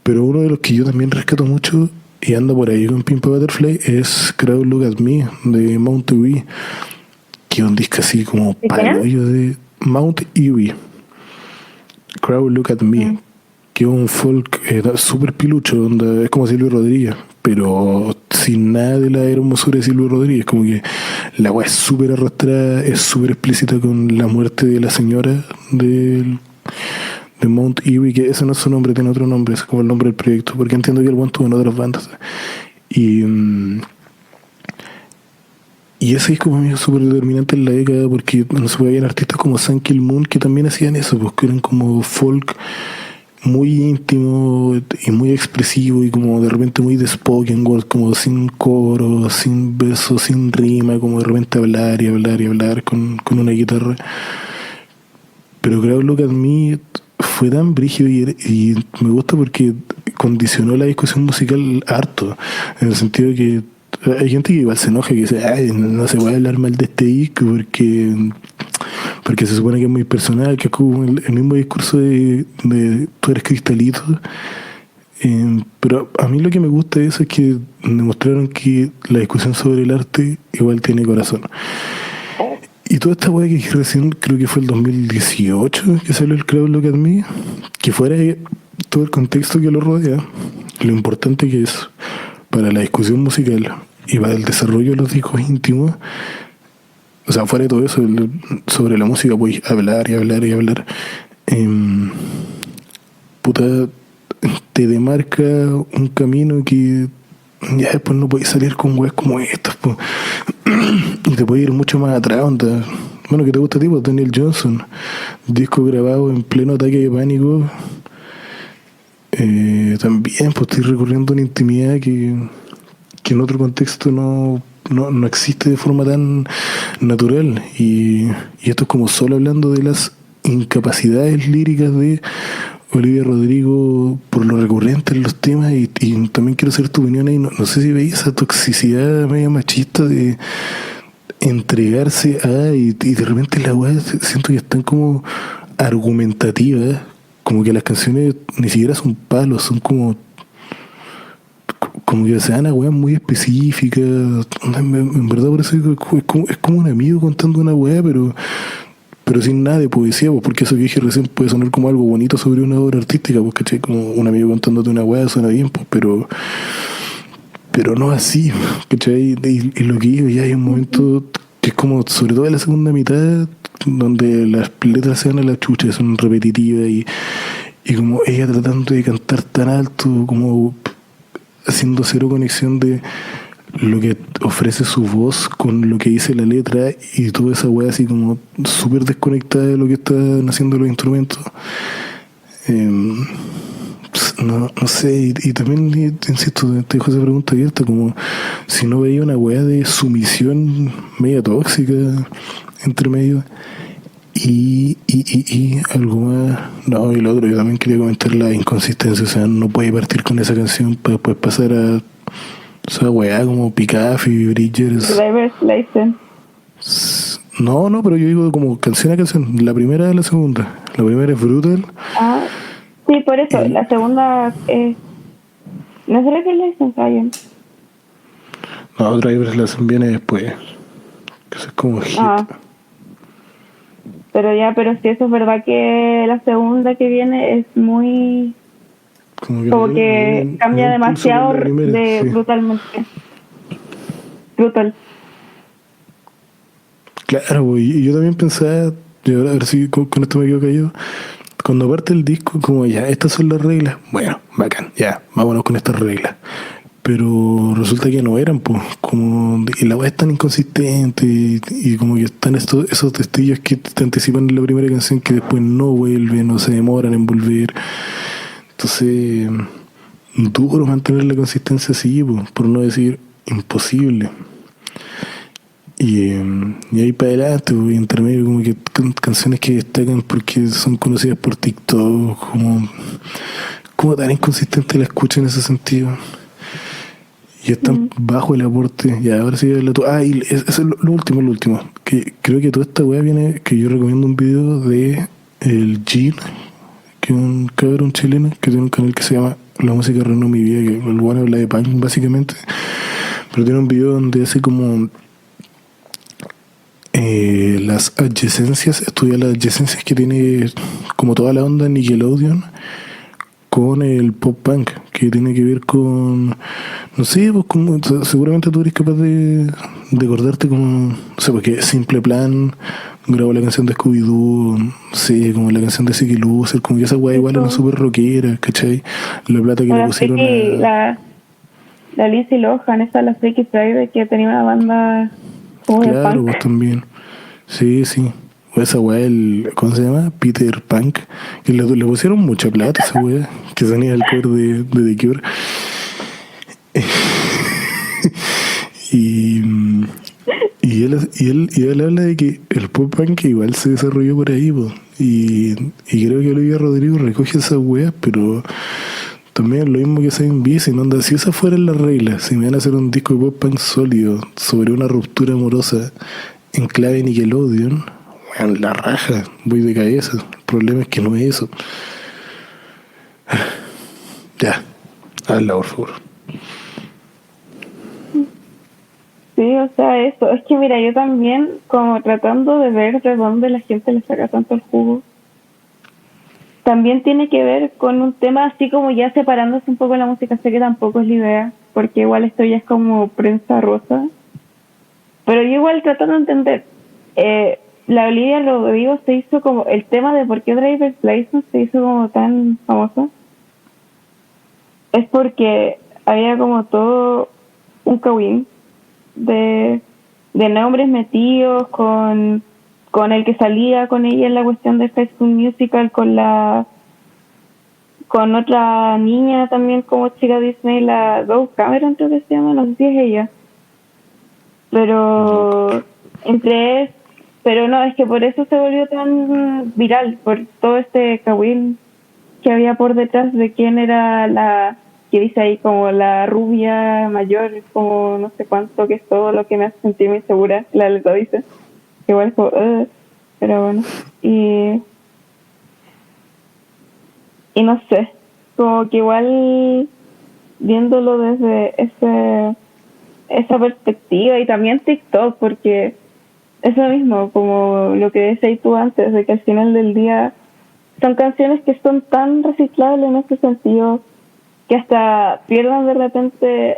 Pero uno de los que yo también rescato mucho y anda por ahí con Pimpa Butterfly es Crowd Look at Me de Mount Ewe, que es un disco así como ¿De quién? paranoio de Mount Ewe. Crowd Look at Me, que es un folk súper pilucho, es como Silvio Rodríguez, pero sin nada de la hermosura de Silvio Rodríguez. Como que la weá es súper arrastrada, es súper explícita con la muerte de la señora de Mount Ewe, que ese no es su nombre, tiene otro nombre, es como el nombre del proyecto, porque entiendo que el buen tuvo en otras bandas. Y, y ese disco para mí es súper determinante en la década, porque no se habían artistas como Sun Kill Moon que también hacían eso, pues que eran como folk muy íntimo y muy expresivo y como de repente muy de spoken word, como sin coro, sin verso, sin rima, como de repente hablar y hablar y hablar con una guitarra. Pero Crowd Look at Me fue tan brígido y me gusta porque condicionó la discusión musical harto, en el sentido de que hay gente que igual se enoja, que dice, ay, no se puede hablar mal de este disco porque se supone que es muy personal, que es como el mismo discurso de tú eres cristalito. Pero a mí lo que me gusta de eso es que demostraron que la discusión sobre el arte igual tiene corazón. Y toda esta weá que dije recién, creo que fue el 2018 que salió el Crowd Look at Me, que fuera todo el contexto que lo rodea, lo importante que es para la discusión musical y para el desarrollo de los discos íntimos. O sea, fuera de todo eso, sobre la música voy a hablar y hablar y hablar. Puta, te demarca un camino que ya después no podéis salir con weas como estas, po. Y te puede ir mucho más atrás, onda. Bueno, ¿qué te gusta a ti? Pues Daniel Johnson, disco grabado en pleno ataque de pánico. También pues estoy recurriendo a una intimidad que en otro contexto no existe de forma tan natural. Y esto es como solo hablando de las incapacidades líricas de Olivia Rodrigo por lo recurrente en los temas. Y también quiero saber tu opinión ahí. No sé si veis esa toxicidad media machista de entregarse a y de repente la weá siento que están como argumentativas, como que las canciones ni siquiera son palos, son como que se dan a weas muy específicas. En verdad parece que es como un amigo contando una wea, pero sin nada de poesía, pues, porque eso que dije recién puede sonar como algo bonito sobre una obra artística, pues, ¿cachai? Como un amigo contándote una wea suena bien, pues, pero no así, ¿cachai? Y lo que digo, ya hay un momento que es como, sobre todo en la segunda mitad, donde las letras se van a la chucha, son repetitivas y como ella tratando de cantar tan alto, como haciendo cero conexión de lo que ofrece su voz con lo que dice la letra y toda esa weá así como súper desconectada de lo que están haciendo los instrumentos. No sé, y también, insisto, te dejo esa pregunta abierta, como si no veía una weá de sumisión media tóxica entre medio y algo más. No, y lo otro, yo también quería comentar la inconsistencia, o sea, no puede partir con esa canción para después pasar a esa weá como Picafi, Bridgers. Driver's License. No, pero yo digo como canción a canción, la primera y la segunda. La primera es Brutal. Ah, sí, por eso. La segunda es... No es Driver's License, alguien. No, Drivers License viene después. Que eso es como hit. Pero si eso es verdad que la segunda que viene es muy... Como que cambia demasiado de sí. Brutalmente. Brutal. Claro, y yo también pensaba, y ahora a ver si con esto me quedo callado, cuando parte el disco, como ya, estas son las reglas, bueno, bacán, ya, vámonos con estas reglas. pero resulta que no eran, pues, como, y la weá es tan inconsistente, y como que están esos testillos que te anticipan en la primera canción que después no vuelven o se demoran en volver. Entonces, duro mantener la consistencia así, pues, por no decir imposible. Y ahí para adelante, pues, intermedio, como que canciones que destacan porque son conocidas por TikTok, como tan inconsistente la escucha en ese sentido. Y es tan bajo el aporte. Ya, ahora sí, y eso es lo último, lo último. Que creo que toda esta weá viene, que yo recomiendo un video de el Jean, que es un cabrón chileno, que tiene un canal que se llama La música arruinó mi vida, que el bueno habla de punk, básicamente. Pero tiene un video donde hace como las adyacencias, estudia las adyacencias que tiene como toda la onda Nickelodeon con el pop punk, que tiene que ver con, no sé, pues como, seguramente tú eres capaz de acordarte como, no sé, porque Simple Plan grabó la canción de Scooby-Doo, sí, como la canción de Siki Loser, como que esa weá igual era súper rockera, ¿cachai? La plata que le pusieron la Lindsay Lohan, esa la Freaky Friday, que tenía una banda como de claro, punk. vos también. Sí, sí. O esa weá, ¿cómo se llama? Peter Punk. Que le pusieron mucha plata a esa weá. Que tenía el cover de The Cure. y, y él habla de que el pop punk igual se desarrolló por ahí, po. Y creo que Olivia Rodrigo recoge esas weas, pero también lo mismo que Saint Vincent, onda, si esas fueran las reglas, si me van a hacer un disco de pop punk sólido sobre una ruptura amorosa en clave Nickelodeon, weón, la raja, voy de cabeza. El problema es que no es eso. Ya, hazla por favor. Sí, o sea, eso. Es que mira, yo también como tratando de ver de dónde la gente le saca tanto el jugo. También tiene que ver con un tema así como ya separándose un poco de la música. Sé que tampoco es la idea, porque igual esto ya es como prensa rosa. Pero yo igual tratando de entender. La Olivia Rodrigo se hizo como el tema de por qué Driver's License se hizo como tan famoso. Es porque había como todo un cagüín de nombres metidos con el que salía con ella en la cuestión de High School Musical, con otra niña también como chica Disney, la Dove Cameron creo que se llama, no sé si es ella, pero pero no, es que por eso se volvió tan viral, por todo este cagüín que había por detrás de quién era la que dice ahí como la rubia mayor, como no sé cuánto, que es todo lo que me hace sentir muy segura, la letra dice, igual es como, pero bueno, y no sé, como que igual viéndolo desde esa perspectiva y también TikTok, porque eso mismo, como lo que decías tú antes, de que al final del día son canciones que son tan reciclables en ese sentido que hasta pierdan de repente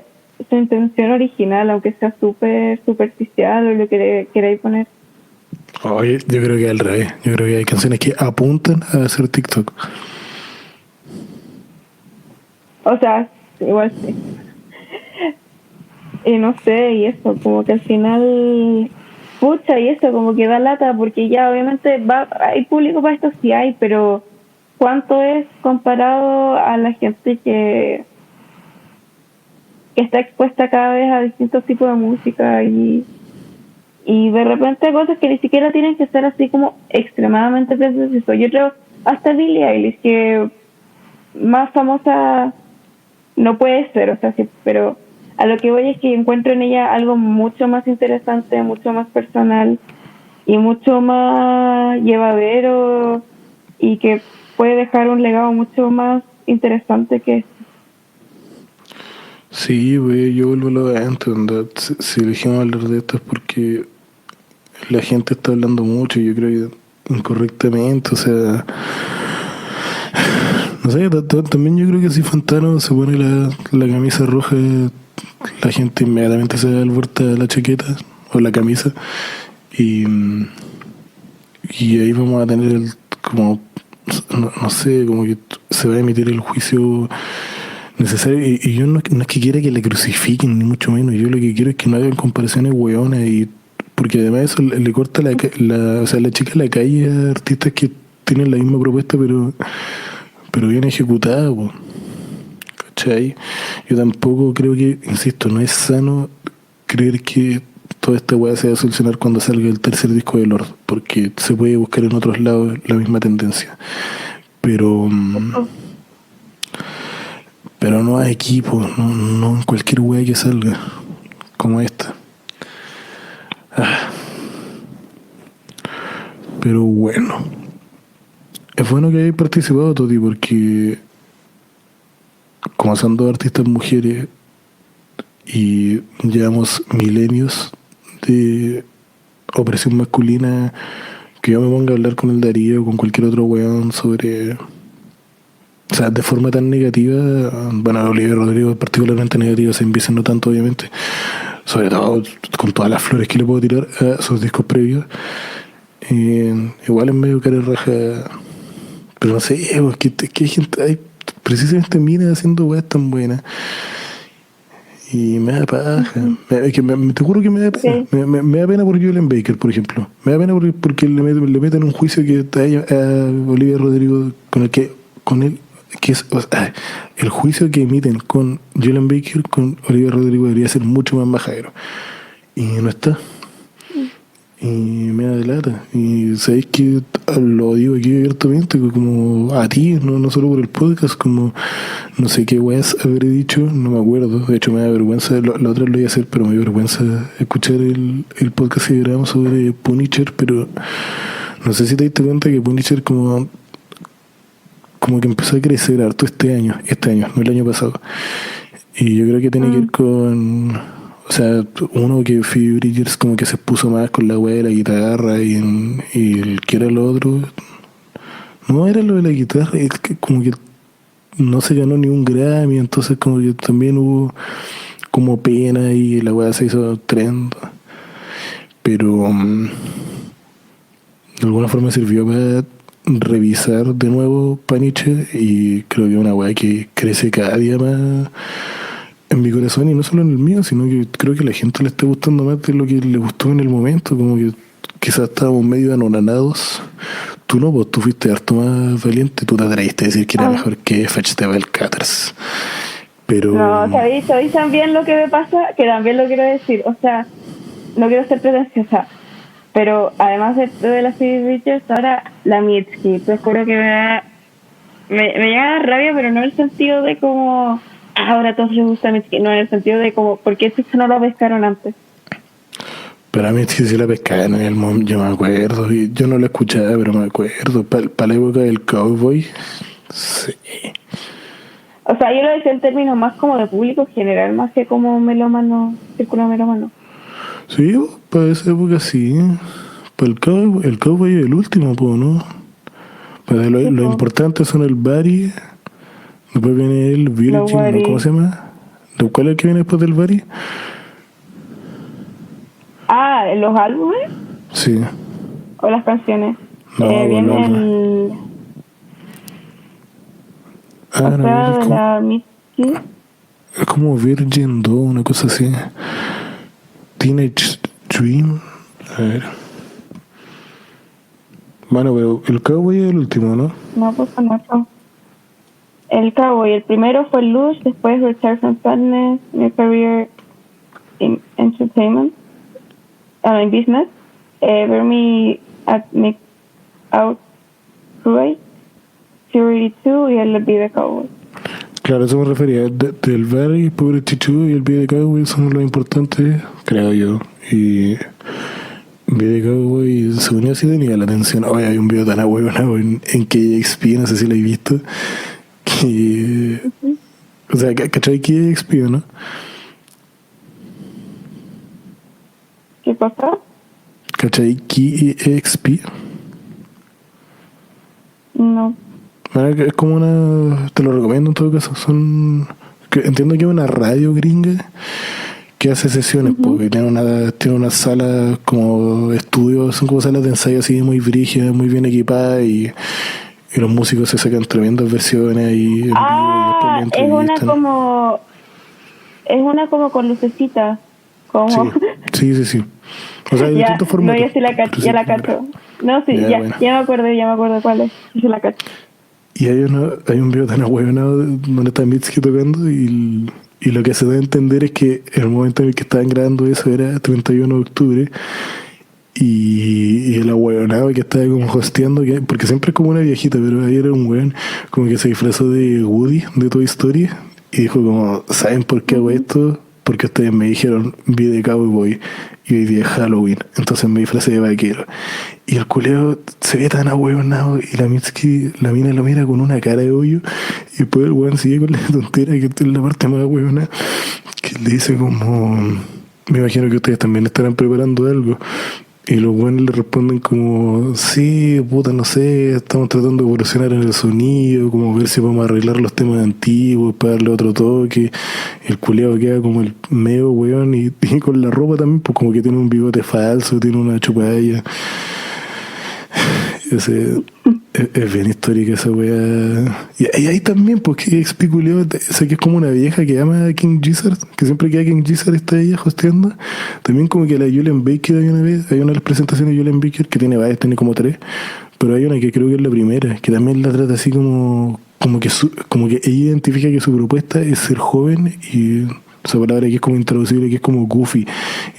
su intención original, aunque sea súper superficial o lo que queráis poner. Oye, yo creo que al revés. Yo creo que hay canciones que apuntan a hacer TikTok. O sea, igual sí. Y no sé, y eso, como que al final, pucha, y eso, como que da lata, porque ya obviamente hay público para esto, sí hay, pero ¿cuánto es comparado a la gente que está expuesta cada vez a distintos tipos de música y de repente cosas que ni siquiera tienen que ser así como extremadamente preciosas? Yo creo hasta Billie Eilish, que más famosa no puede ser, o sea, sí, pero a lo que voy es que encuentro en ella algo mucho más interesante, mucho más personal y mucho más llevadero y que puede dejar un legado mucho más interesante que esto. Sí, güey, yo vuelvo a lo de antes, onda. Si elegimos hablar de esto es porque la gente está hablando mucho, yo creo que incorrectamente, o sea, no sé, también yo creo que si Fantano se pone la camisa roja, la gente inmediatamente se da el vuelta a la chaqueta o la camisa y, y ahí vamos a tener como, no sé, como que se va a emitir el juicio necesario. Y yo no es que quiera que la crucifiquen, ni mucho menos. Yo lo que quiero es que no hagan comparaciones hueonas. Y porque además eso le corta o sea, la chica la calle a artistas que tienen la misma propuesta, pero bien ejecutada, po. ¿Cachai? Yo tampoco creo que, insisto, no es sano creer que toda esta weá se va a solucionar cuando salga el tercer disco de Lord, porque se puede buscar en otros lados la misma tendencia. Pero pero no a equipo, no en cualquier weá que salga, como esta. Pero bueno, es bueno que hayáis participado, Toti, porque como son dos artistas mujeres y llevamos milenios de opresión masculina, que yo me ponga a hablar con el Darío o con cualquier otro weón sobre, o sea, de forma tan negativa, bueno, Olivia Rodrigo particularmente negativa, se empieza no tanto obviamente, sobre todo con todas las flores que le puedo tirar a sus discos previos. Igual es medio cara raja, pero no sé, que hay gente, hay precisamente minas haciendo weas tan buenas. Y me da paja. Te juro que me da pena. Sí. Me da pena por Julian Baker, por ejemplo. Me da pena porque le meten un juicio que a Olivia Rodrigo con él, que es, o sea, el juicio que emiten con Julian Baker con Olivia Rodrigo debería ser mucho más majadero. Y no está. Y me da de lata. Y sabéis que lo digo aquí abiertamente, como a ti, no solo por el podcast, como no sé qué weas habré dicho, no me acuerdo. De hecho, me da vergüenza, la otra lo iba a hacer, pero me dio vergüenza escuchar el podcast que grabamos sobre Punisher. Pero no sé si te diste cuenta que Punisher como que empezó a crecer harto este año, no el año pasado. Y yo creo que tiene que ver con, o sea, uno que Phoebe Bridgers como que se puso más con la weá de la guitarra y el que era lo otro. No era lo de la guitarra, es que como que no se ganó ni un Grammy, entonces como que también hubo como pena y la weá se hizo trend. Pero de alguna forma sirvió para revisar de nuevo Paniche y creo que es una weá que crece cada día más en mi corazón y no solo en el mío, sino que creo que a la gente le está gustando más de lo que le gustó en el momento, como que quizás estábamos medio anonadados. Tú no, pues tú fuiste harto más valiente, tú te atreviste a decir que era mejor que Fetch Cutters. Pero No, ¿sabéis también lo que me pasa? Que también lo quiero decir, o sea, no quiero ser pretenciosa, pero además de las Phoebe Bridgers, ahora la Mitski, te juro que me llega rabia, pero no en el sentido de como ahora a todos les gusta Mitski, no en el sentido de como ¿por qué esto no lo pescaron antes? para mí sí se la pescaron en el momento, yo me acuerdo, y yo no la escuchaba, pero me acuerdo, para la época del cowboy, sí. O sea, yo lo decía en términos más como de público general, más que como melómano, círculo melómano. Sí, para esa época sí. Para el cowboy es el último, pues, ¿no? Para lo importante son el Barry, después viene el Virgin, ¿no? ¿Cómo se llama? ¿Cuál es el que viene después del Barry? Ah, ¿los álbumes? Sí. ¿O las canciones? No, viene el... Ah, o sea, de la Mitski. Es como Virgin 2, una cosa así. Teenage Dream. A ver. Bueno, pero el Cowboy es el último, ¿no? No, pues con otro. El Cowboy, el primero fue Lush, después Return from Sadness, New Career in Entertainment, in Business, Verme at Make Out Right, Security 2 y el Be the Cowboy. Claro, eso me refería. Del Barry, Pobre Chichu y el Be the Cowboy son los importantes, creo yo. Y Be the Cowboy, según yo, sí tenía la atención. Oye, hay un video tan ahueonado en KXP, no sé si lo habéis visto. Que, o sea, ¿cachai KXP, no? ¿Qué pasa? ¿Cachai KXP? No. Bueno, es como una... Te lo recomiendo en todo caso. Entiendo que es una radio gringa que hace sesiones, porque tiene una sala como estudio, son como salas de ensayo así muy brígidas, muy bien equipadas y y los músicos se sacan tremendas versiones ahí en vivo y después Ah, lo es una entrevistan. como... Es una como con lucecita. Como... Sí. O sea, hay Ya, distintos no, formatos. ya sí la cacho, pero ya sí, la cacho. No, sí, ya, bueno. ya me acordé cuál es. Sí, sí la cacho. Y hay un video tan ahueonado donde está Mitski tocando y lo que se da a entender es que el momento en el que estaban grabando eso era 31 de octubre y el ahueonado que estaba como hosteando, porque siempre es como una viejita, pero ahí era un weón como que se disfrazó de Woody de Toy Story y dijo como, ¿saben por qué hago esto? Porque ustedes me dijeron, vi de Cowboy y hoy día es Halloween, entonces me disfracé de vaquero. Y el culeo se ve tan ahueonado y la Mitski, la mina lo mira con una cara de hoyo y después el weón sigue con la tontera que es la parte más ahueonada, que le dice como, me imagino que ustedes también estarán preparando algo. Y los buenos le responden como, sí, puta, no sé, estamos tratando de evolucionar en el sonido, como ver si podemos arreglar los temas antiguos para darle otro toque. El culeado queda como el medio weón y con la ropa también, pues como que tiene un bigote falso, tiene una chupadilla. Ese, es bien histórica esa weá. Y ahí también, pues que expiculeo, esa que es como una vieja que ama a King Gizzard, que siempre que a King Gizzard está ella hosteando. También como que la Julian Baker hay una vez, hay una de las presentaciones de Julian Baker que tiene varias, tiene como tres, pero hay una que creo que es la primera, que también la trata así como que ella identifica que su propuesta es ser joven y esa palabra que es como intraducible, que es como goofy.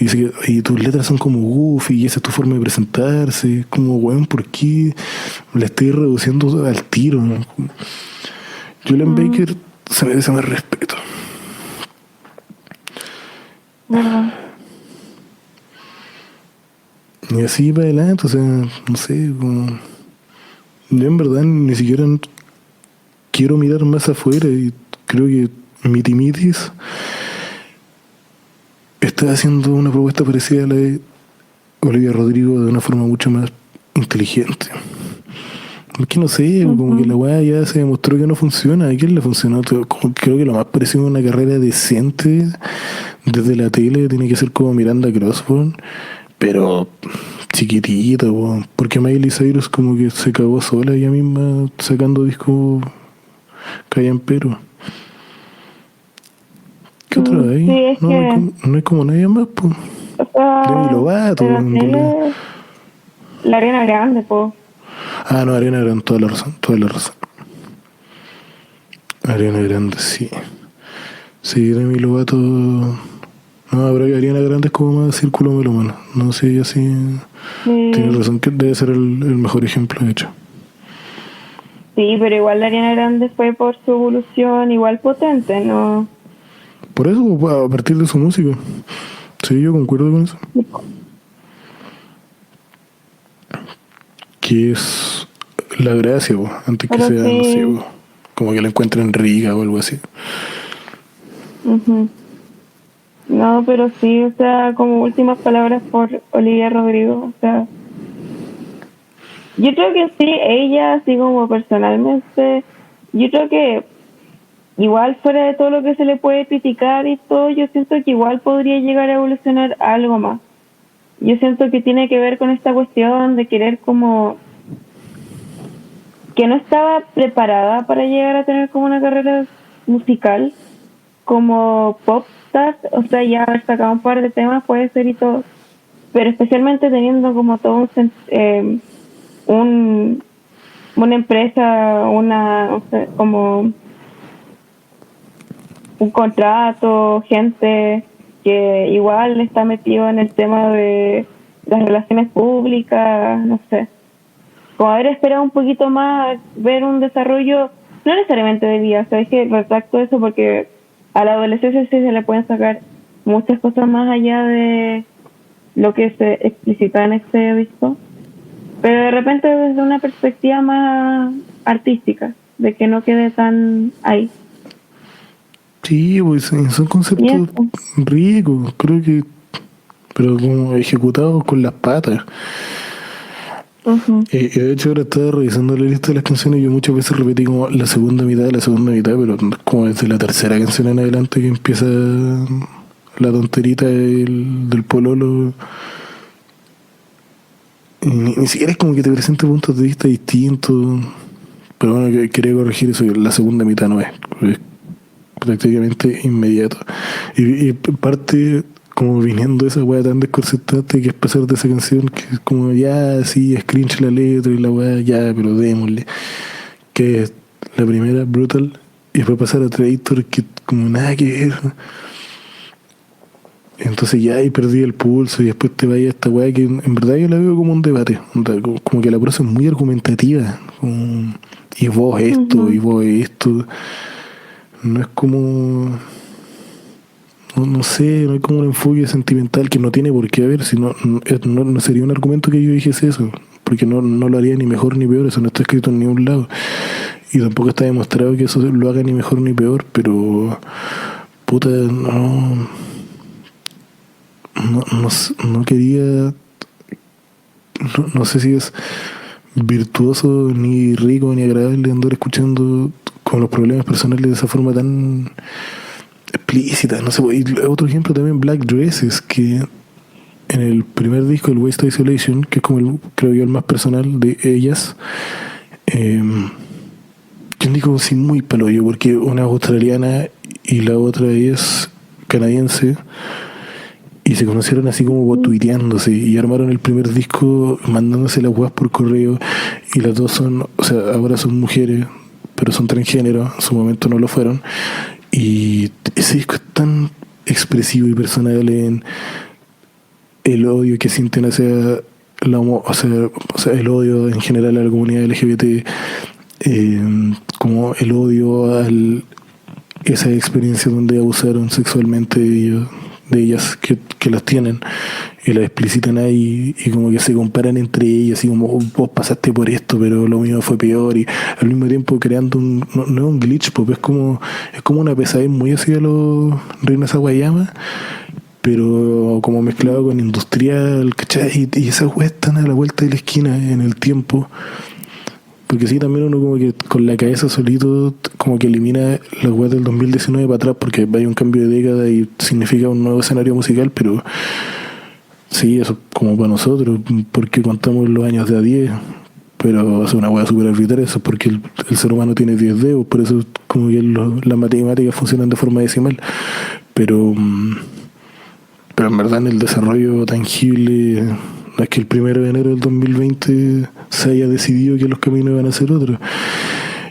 Y dice que y tus letras son como goofy y esa es tu forma de presentarse. Es como, weón, ¿por qué la estoy reduciendo al tiro? ¿No? Julian Baker se merece más respeto. ¿Verdad? Y así para adelante, o sea, no sé, como... Yo en verdad ni siquiera quiero mirar más afuera y creo que Mitimitis está haciendo una propuesta parecida a la de Olivia Rodrigo de una forma mucho más inteligente. Es que no sé, como que la weá ya se demostró que no funciona. ¿A quién le funcionó? Creo que lo más parecido a una carrera decente desde la tele tiene que ser como Miranda Crossbone, pero chiquitita, weón. Porque Miley Cyrus como que se cagó sola ella misma sacando discos callampero. ¿Qué otra hay? Sí, es No, que... no hay como nadie más, pues. O sea, Demi Lovato, pero en realidad. la Ariana Grande, pues. Ah, no, Ariana Grande, toda la razón, toda la razón. Ariana Grande, sí. Sí, Demi Lovato. No, pero Ariana Grande es como más círculo melómano. No sé, ella sí tiene Sí. razón, que debe ser el mejor ejemplo, de hecho. Sí, pero igual la Ariana Grande fue por su evolución igual potente, ¿no? Por eso, pues, a partir de su música. Sí, yo concuerdo con eso. Que es la gracia, pues, antes que Pero sea, no sé, sí. pues, como que la encuentren rica o algo así. Ujú. No, pero sí, o sea, como últimas palabras por Olivia Rodrigo, o sea, yo creo que sí, ella, así como personalmente, yo creo que igual fuera de todo lo que se le puede criticar y todo, yo siento que igual podría llegar a evolucionar a algo más. Yo siento que tiene que ver con esta cuestión de querer como que no estaba preparada para llegar a tener como una carrera musical como popstar, o sea, ya haber sacado un par de temas puede ser y todo, pero especialmente teniendo como todo un una empresa, una, no sé, como un contrato, gente que igual está metido en el tema de las relaciones públicas, no sé. Como haber esperado un poquito más, ver un desarrollo, no necesariamente de vida, sabes que retracto eso porque a la adolescencia sí se le pueden sacar muchas cosas más allá de lo que se explicita en este disco, pero de repente desde una perspectiva más artística, de que no quede tan ahí. Sí, pues son Y conceptos eso. ricos, creo que, pero como ejecutados con las patas. Ujú. Y de hecho ahora estaba revisando la lista de las canciones y yo muchas veces repetí como la segunda mitad, pero como desde la tercera canción en adelante que empieza la tonterita del pololo. Y ni siquiera es como que te presente puntos de vista distintos. Pero bueno, quería corregir eso, la segunda mitad no es prácticamente inmediato. Y parte como viniendo esa weá tan desconcertante que es pasar de esa canción que es como ya, sí, es cringe la letra y la weá, ya, pero démosle. Que es la primera, Brutal, y después pasar a Traitor, que como nada que ver. Entonces ya ahí perdí el pulso y después te vaya a esta weá que en verdad yo la veo como un debate. Onda, como que la prosa es muy argumentativa. Y vos esto, y vos esto. No es como... No sé, no hay como un enfoque sentimental que no tiene por qué haber, sino no sería un argumento que yo dijese eso, porque no lo haría ni mejor ni peor, eso no está escrito en ningún lado. Y tampoco está demostrado que eso lo haga ni mejor ni peor, pero puta, no quería, no sé si es virtuoso, ni rico, ni agradable andar escuchando con los problemas personales de esa forma tan explícita, no sé. Y otro ejemplo también, Black Dresses, que en el primer disco, el Waste Isolation, que es como creo yo el más personal de ellas, yo digo sí muy palo yo, porque una es australiana y la otra es canadiense, y se conocieron así como tuiteándose y armaron el primer disco mandándose las weas por correo, y las dos son, o sea, ahora son mujeres, pero son transgénero, en su momento no lo fueron, y ese disco es tan expresivo y personal en el odio que sienten hacia o sea, el odio en general a la comunidad LGBT, como el odio a esa experiencia donde abusaron sexualmente de ellas que las tienen y las explicitan ahí, y como que se comparan entre ellas, y como vos pasaste por esto pero lo mío fue peor, y al mismo tiempo creando no es un glitch, porque es como una pesadez muy hacia los Reinas Aguayama, pero como mezclado con industrial, ¿cachai? Y esas weas están a la vuelta de la esquina en el tiempo. Porque sí, también uno como que con la cabeza solito como que elimina las weas del 2019 para atrás, porque hay un cambio de década y significa un nuevo escenario musical, pero sí, eso es como para nosotros, porque contamos los años de a 10, pero es una wea súper arbitraria, eso es porque el ser humano tiene 10 dedos, por eso como que las matemáticas funcionan de forma decimal. Pero... Pero en verdad en el desarrollo tangible, no es que el 1 de enero del 2020 se haya decidido que los caminos iban a ser otros.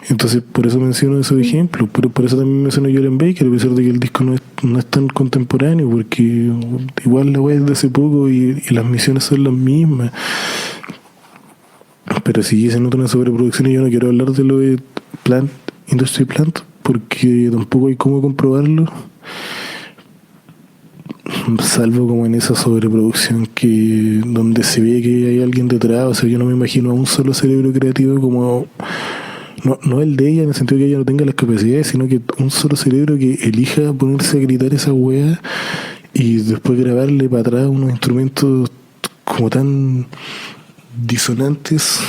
Entonces por eso menciono esos ejemplos, por eso también menciono Joran Baker, a pesar de que el disco no es tan contemporáneo, porque igual la web es de hace poco y las misiones son las mismas. Pero sí se nota una sobreproducción, y yo no quiero hablar de lo de Industry Plant, porque tampoco hay cómo comprobarlo, salvo como en esa sobreproducción que donde se ve que hay alguien detrás. O sea, yo no me imagino a un solo cerebro creativo como no el de ella en el sentido que ella no tenga las capacidades, sino que un solo cerebro que elija ponerse a gritar esa wea y después grabarle para atrás unos instrumentos como tan disonantes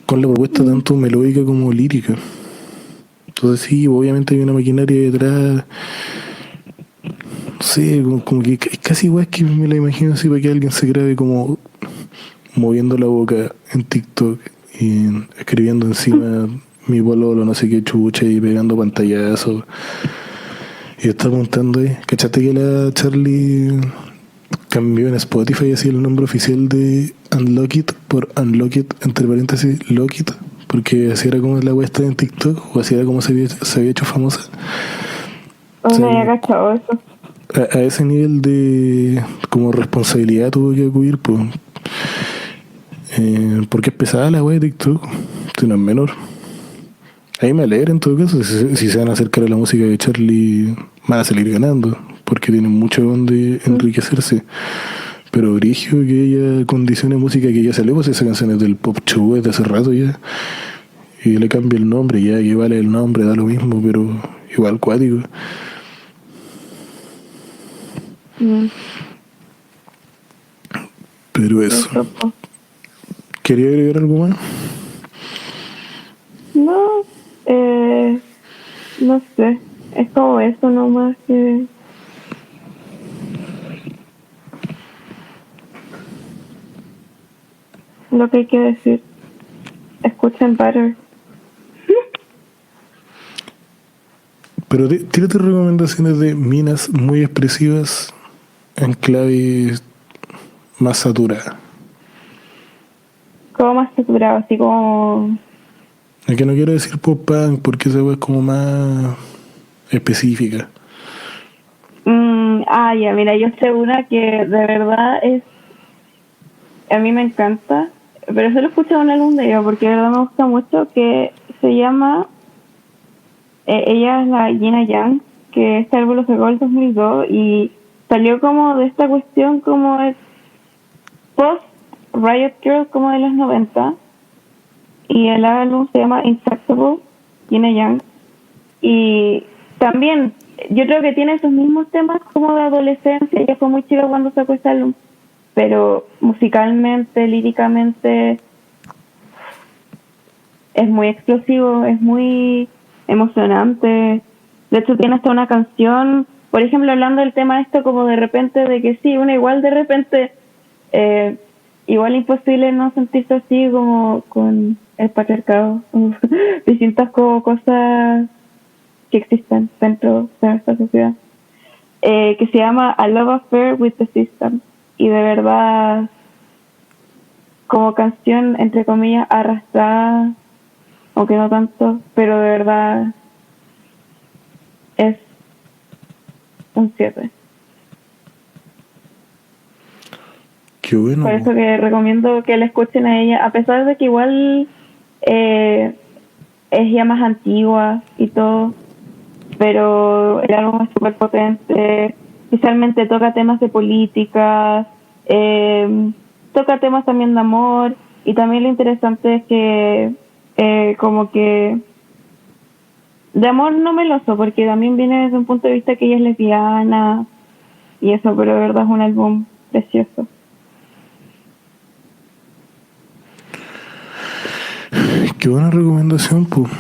con la propuesta tanto melódica como lírica. Entonces sí, obviamente hay una maquinaria detrás. No sé, como que es casi igual que me la imagino así, para que alguien se grabe como moviendo la boca en TikTok y escribiendo encima mi pololo, no sé qué chucha, y pegando pantallazos. Y está apuntando ahí. ¿Cachaste que la Charlie cambió en Spotify así el nombre oficial de Unlock It por Unlock It, entre paréntesis, Lock It? Porque así era como la web estaba en TikTok, o así era como se había hecho famosa. O sea, no había cachado eso. A ese nivel de como responsabilidad tuvo que acudir, pues. Porque es pesada la wea de TikTok, si no es menor. Ahí me alegra en todo caso, si se van a acercar a la música de Charlie, van a salir ganando, porque tienen mucho donde enriquecerse. Pero brigio que ella condicione música que ya salió, pues esa canción es del Pop Show, es de hace rato ya, y le cambia el nombre, ya que vale el nombre, da lo mismo, pero igual cuático. Pero eso. ¿Quería agregar algo más? No, no sé. Es como eso nomás que... Lo que hay que decir. Escuchen Butter. Pero tírate recomendaciones de minas muy expresivas en clave más saturada. Como más saturado, así como... Es que no quiero decir pop punk porque esa es como más específica. Ya, mira, yo sé una que de verdad es... A mí me encanta, pero solo escuché un álbum de ella porque de verdad me gusta mucho, que se llama... ella es la Gina Young, que este álbum lo sacó el 2002 y salió como de esta cuestión como el post Riot Girl como de los 90, y el álbum se llama Intractable, Gina Young, y también yo creo que tiene esos mismos temas como de adolescencia. Ella fue muy chica cuando sacó este álbum, pero musicalmente, líricamente es muy explosivo, es muy emocionante. De hecho tiene hasta una canción, por ejemplo, hablando del tema esto como de repente de que sí, uno igual de repente igual imposible no sentirse así como con el patriarcado, distintas cosas que existen dentro de esta sociedad, que se llama A Love Affair with the System, y de verdad como canción entre comillas arrastrada, aunque no tanto, pero de verdad es un 7. Qué bueno. Por eso que recomiendo que la escuchen a ella, a pesar de que igual es ya más antigua y todo, pero el álbum es súper potente. Especialmente toca temas de política, toca temas también de amor, y también lo interesante es que como que de amor no meloso, porque también viene desde un punto de vista que ella es lesbiana y eso, pero de verdad es un álbum precioso. Qué buena recomendación, pues.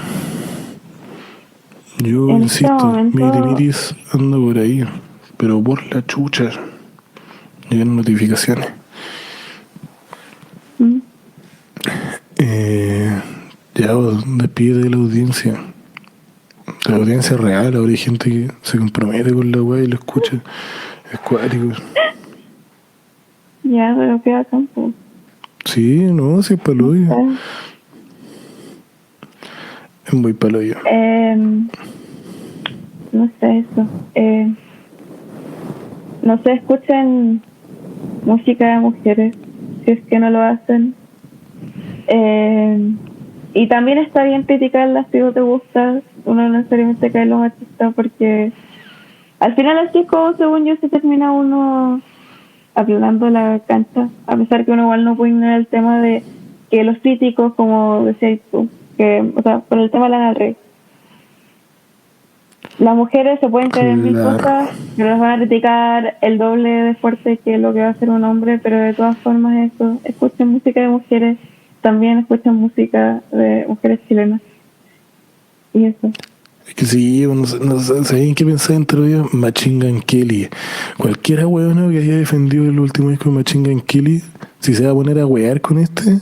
Yo En insisto, este momento, Miris anda por ahí, pero por la chucha. Llegan notificaciones. Ya, despide de la audiencia. De la audiencia real, ahora hay gente que se compromete con la weá y lo escucha. Es cuático. ya, pero queda campo. Sí, no, sí es paloyo. Es muy paloyo. No sé eso. No sé, escuchen música de mujeres, si es que no lo hacen. Y también está bien criticarlas si no te gusta. Uno no necesariamente cae en los artistas, porque al final así es como, según yo, se termina uno aplanando la cancha, a pesar que uno igual no puede ignorar el tema de que los críticos, como decías tú, que, o sea, por el tema de Lana del Rey, las mujeres se pueden creer en mil cosas, pero las van a criticar el doble de fuerte que lo que va a hacer un hombre, pero de todas formas eso, escuchen música de mujeres, también escuchen música de mujeres chilenas. Y eso. Es que sí, no sé qué pensaba entre ellos. Machine Gun Kelly. Cualquiera weón que haya defendido el último disco de Machine Gun Kelly, si se va a poner a wear con este,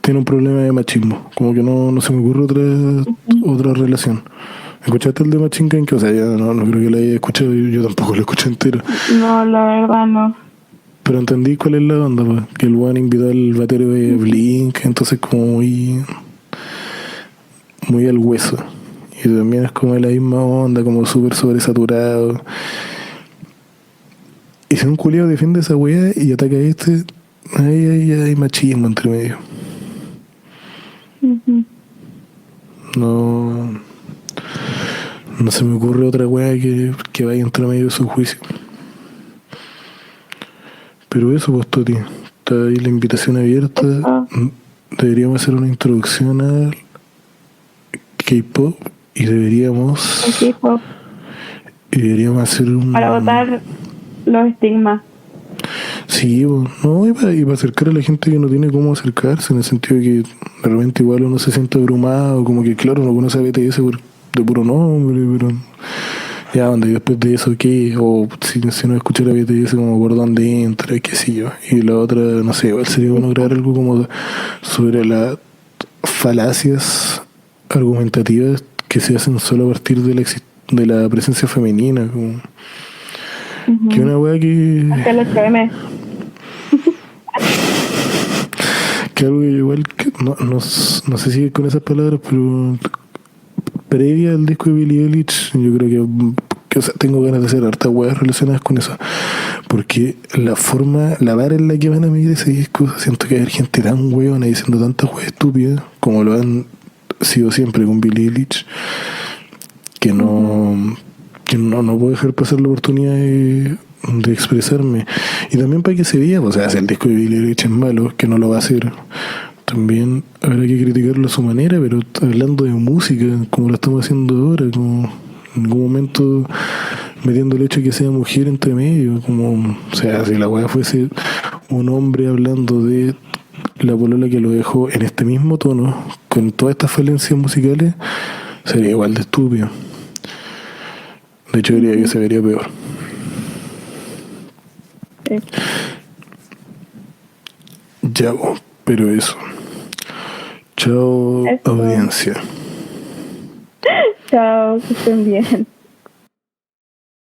tiene un problema de machismo. Como que no se me ocurre otra relación. ¿Escuchaste el de Machine Gun? O sea, ya no creo que lo haya escuchado, yo tampoco lo escuché entero. No, la verdad no. Pero entendí cuál es la onda, pues. Que el weón invitó al batero de Blink, entonces como muy al hueso. Y también es como de la misma onda, como súper sobresaturado. Y si un culiao defiende esa weá y ataca a este, ahí hay machismo entre medio. No se me ocurre otra weá que vaya entre medio de su juicio. Pero eso, pues, Toti, está ahí la invitación abierta. Deberíamos hacer una introducción al K-pop y deberíamos hacer un... para botar los estigmas. Sí, no, y para acercar a la gente que no tiene cómo acercarse, en el sentido de que de repente igual uno se siente abrumado, como que claro, uno conoce a BTS de puro nombre, pero ya, onda, y después de eso, ¿qué? O si no escuchar a BTS, como por dónde entra, qué sé yo. Y la otra, no sé, igual sería bueno crear algo como sobre las falacias argumentativas que se hacen solo a partir de de la presencia femenina, como que una weá Hasta el 8M. que algo que igual que no sé si con esas palabras, pero previa al disco de Billie Eilish, yo creo que o sea, tengo ganas de hacer hartas weas relacionadas con eso. Porque la vara en la que van a medir ese disco, siento que hay gente tan weona diciendo tantas weas estúpidas, como lo han sido siempre con Billie Eilish, que no puedo dejar pasar la oportunidad de expresarme. Y también para que se vea, o sea, si el disco de Billie Eilish es malo, que no lo va a hacer, también habrá que criticarlo a su manera, pero hablando de música, como lo estamos haciendo ahora, como en algún momento metiendo el hecho de que sea mujer entre medio, como, o sea, si la weá fuese un hombre hablando de la polola que lo dejó en este mismo tono, con todas estas falencias musicales, sería igual de estúpido. De hecho, diría que se vería peor. Sí. Ya, pero eso. Chao, Eso. audiencia. Chao, que estén bien.